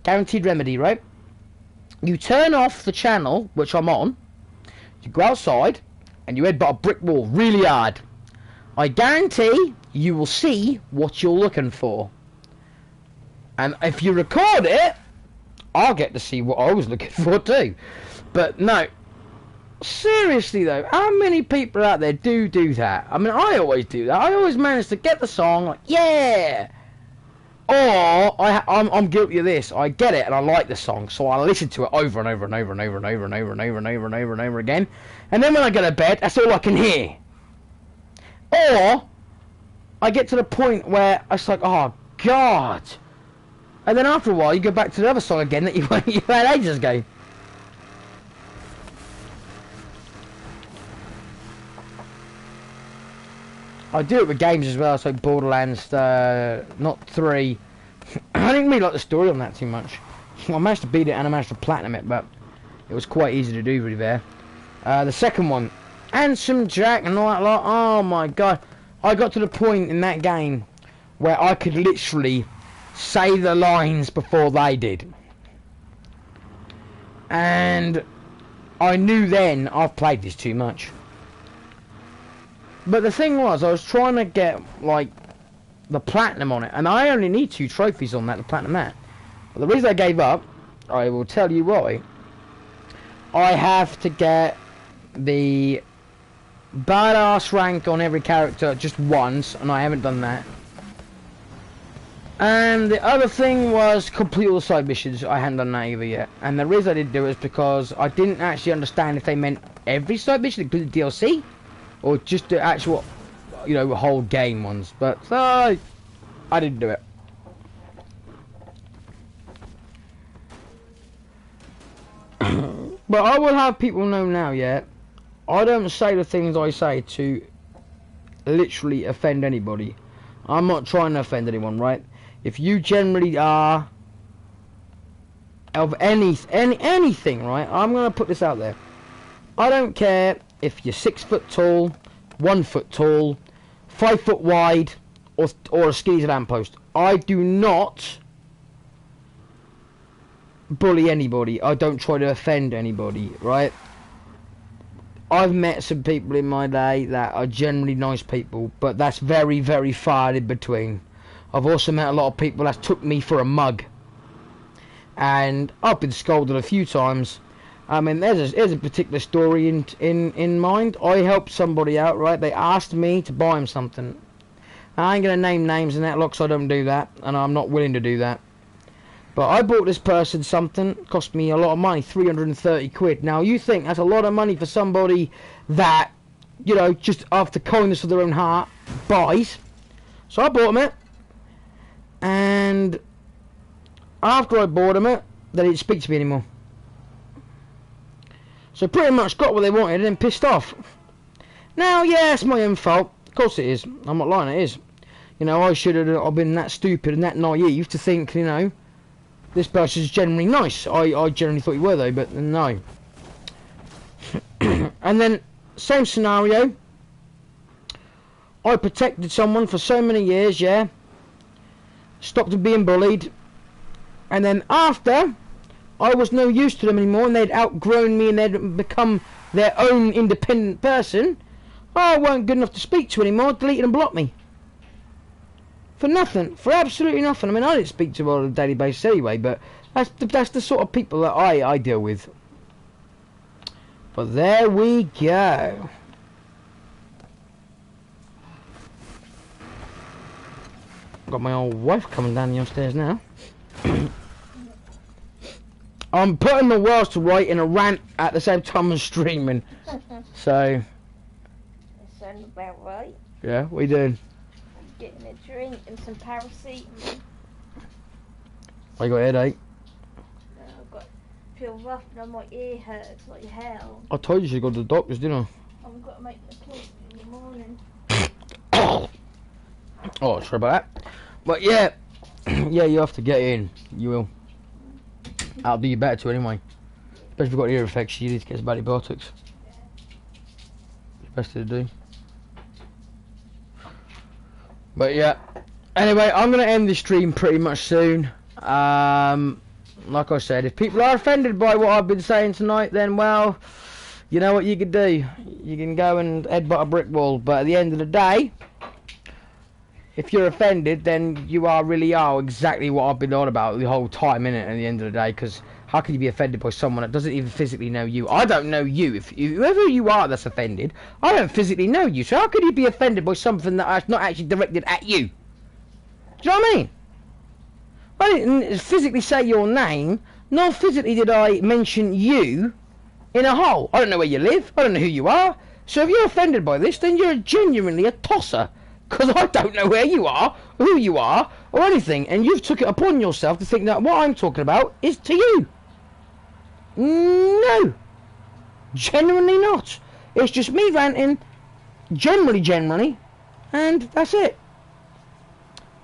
Guaranteed remedy, right? You turn off the channel, which I'm on. You go outside, and you headbutt a brick wall really hard. I guarantee you will see what you're looking for. And if you record it, I'll get to see what I was looking for too. But no, seriously though, how many people out there do that? I mean, I always do that. I always manage to get the song, like, yeah. Or I'm guilty of this. I get it and I like the song, so I listen to it over and over and over and over and over and over and over and over and over and over again. And then when I go to bed, that's all I can hear. Or I get to the point where it's like, oh god. And then after a while, you go back to the other song again that you had ages ago. I do it with games as well, so Borderlands, not 3. I didn't really like the story on that too much. I managed to beat it and I managed to platinum it, but it was quite easy to do really there. The second one, Handsome Jack and all that lot, oh my god. I got to the point in that game where I could literally say the lines before they did. And I knew then, I've played this too much. But the thing was, I was trying to get, like, the platinum on it, and I only need 2 trophies on that to platinum that. But the reason I gave up, I will tell you why. I have to get the badass rank on every character just once, and I haven't done that. And the other thing was complete all the side missions. I hadn't done that either yet. And the reason I didn't do it is because I didn't actually understand if they meant every side mission, including DLC, or just the actual, you know, whole game ones. But I didn't do it. But I will have people know now, yeah, I don't say the things I say to literally offend anybody. I'm not trying to offend anyone, right? If you generally are of anything, right? I'm gonna put this out there. I don't care if you're 6 foot tall, 1 foot tall, 5 foot wide, or a skinny lamppost. I do not bully anybody. I don't try to offend anybody, right? I've met some people in my day that are generally nice people, but that's very, very far in between. I've also met a lot of people that took me for a mug, and I've been scolded a few times. I mean, there's a particular story in mind. I helped somebody out, right? They asked me to buy them something. I ain't gonna name names and that, look, so I don't do that, and I'm not willing to do that. But I bought this person something, cost me a lot of money, 330 quid. Now, you think that's a lot of money for somebody that, you know, just after kindness of their own heart, buys. So I bought them it. And after I bought them it, they didn't speak to me anymore. So pretty much got what they wanted and then pissed off. Now, yeah, it's my own fault. Of course it is. I'm not lying, it is. You know, I should have been that stupid and that naive to think, you know, this person's generally nice. I generally thought you were though, but no. And then, same scenario. I protected someone for so many years, yeah. Stopped them being bullied. And then after, I was no use to them anymore and they'd outgrown me and they'd become their own independent person. I weren't good enough to speak to anymore, deleted and blocked me. For nothing, for absolutely nothing. I mean, I didn't speak to them on a daily basis anyway, but that's the sort of people that I deal with. But there we go. Got my old wife coming down the upstairs now. I'm putting the words to right in a rant at the same time as streaming. So. That sounds about right. Yeah, what are you doing? Getting a drink and some paracetamol. I got a headache. I've got feel rough and my ear hurts like hell. I told you to go to the doctors, didn't I've got to make an appointment in the morning. I? Oh, sorry about that. But yeah, yeah, you have to get in. You will. I'll do you better too anyway. Especially if you've got ear infection, you need to get some antibiotics. It's best to do. But yeah, anyway, I'm going to end the stream pretty much soon. Like I said, if people are offended by what I've been saying tonight, then, well, you know what you can do. You can go and headbutt a brick wall. But at the end of the day, if you're offended, then you really are exactly what I've been on about the whole time, innit, at the end of the day. Because how can you be offended by someone that doesn't even physically know you? I don't know you. If whoever you are that's offended, I don't physically know you. So how could you be offended by something that's not actually directed at you? Do you know what I mean? I didn't physically say your name, nor physically did I mention you in a hole. I don't know where you live. I don't know who you are. So if you're offended by this, then you're genuinely a tosser. Because I don't know where you are, who you are, or anything. And you've took it upon yourself to think that what I'm talking about is to you. No. Genuinely not. It's just me ranting, generally, and that's it.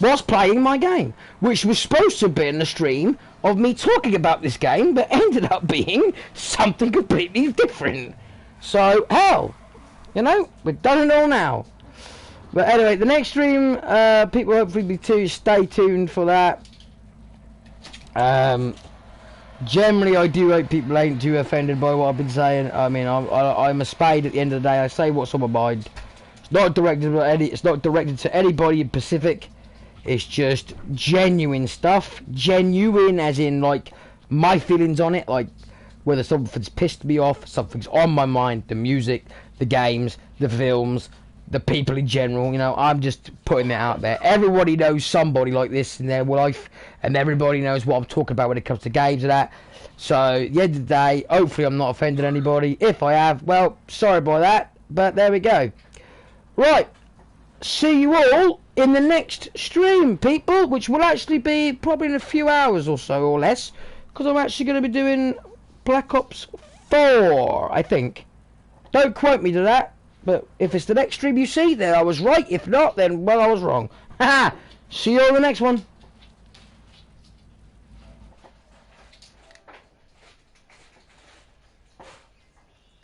Whilst playing my game, which was supposed to be in the stream of me talking about this game, but ended up being something completely different. So, hell, you know, we've done it all now. But anyway, the next stream, people hopefully be stay tuned for that. Generally, I do hope people ain't too offended by what I've been saying. I mean, I'm a spade at the end of the day. I say what's on my mind. It's not directed to anybody in Pacific. It's just genuine stuff. Genuine as in, like, my feelings on it. Like, whether something's pissed me off, something's on my mind. The music, the games, the films, the people in general. You know, I'm just putting it out there. Everybody knows somebody like this in their life. And everybody knows what I'm talking about when it comes to games and that. So, at the end of the day, hopefully I'm not offending anybody. If I have, well, sorry about that. But there we go. Right. See you all in the next stream, people, which will actually be probably in a few hours or so or less, because I'm actually going to be doing Black Ops 4, I think. Don't quote me to that, but if it's the next stream you see, then I was right. If not, then, well, I was wrong. Haha! See you all in the next one.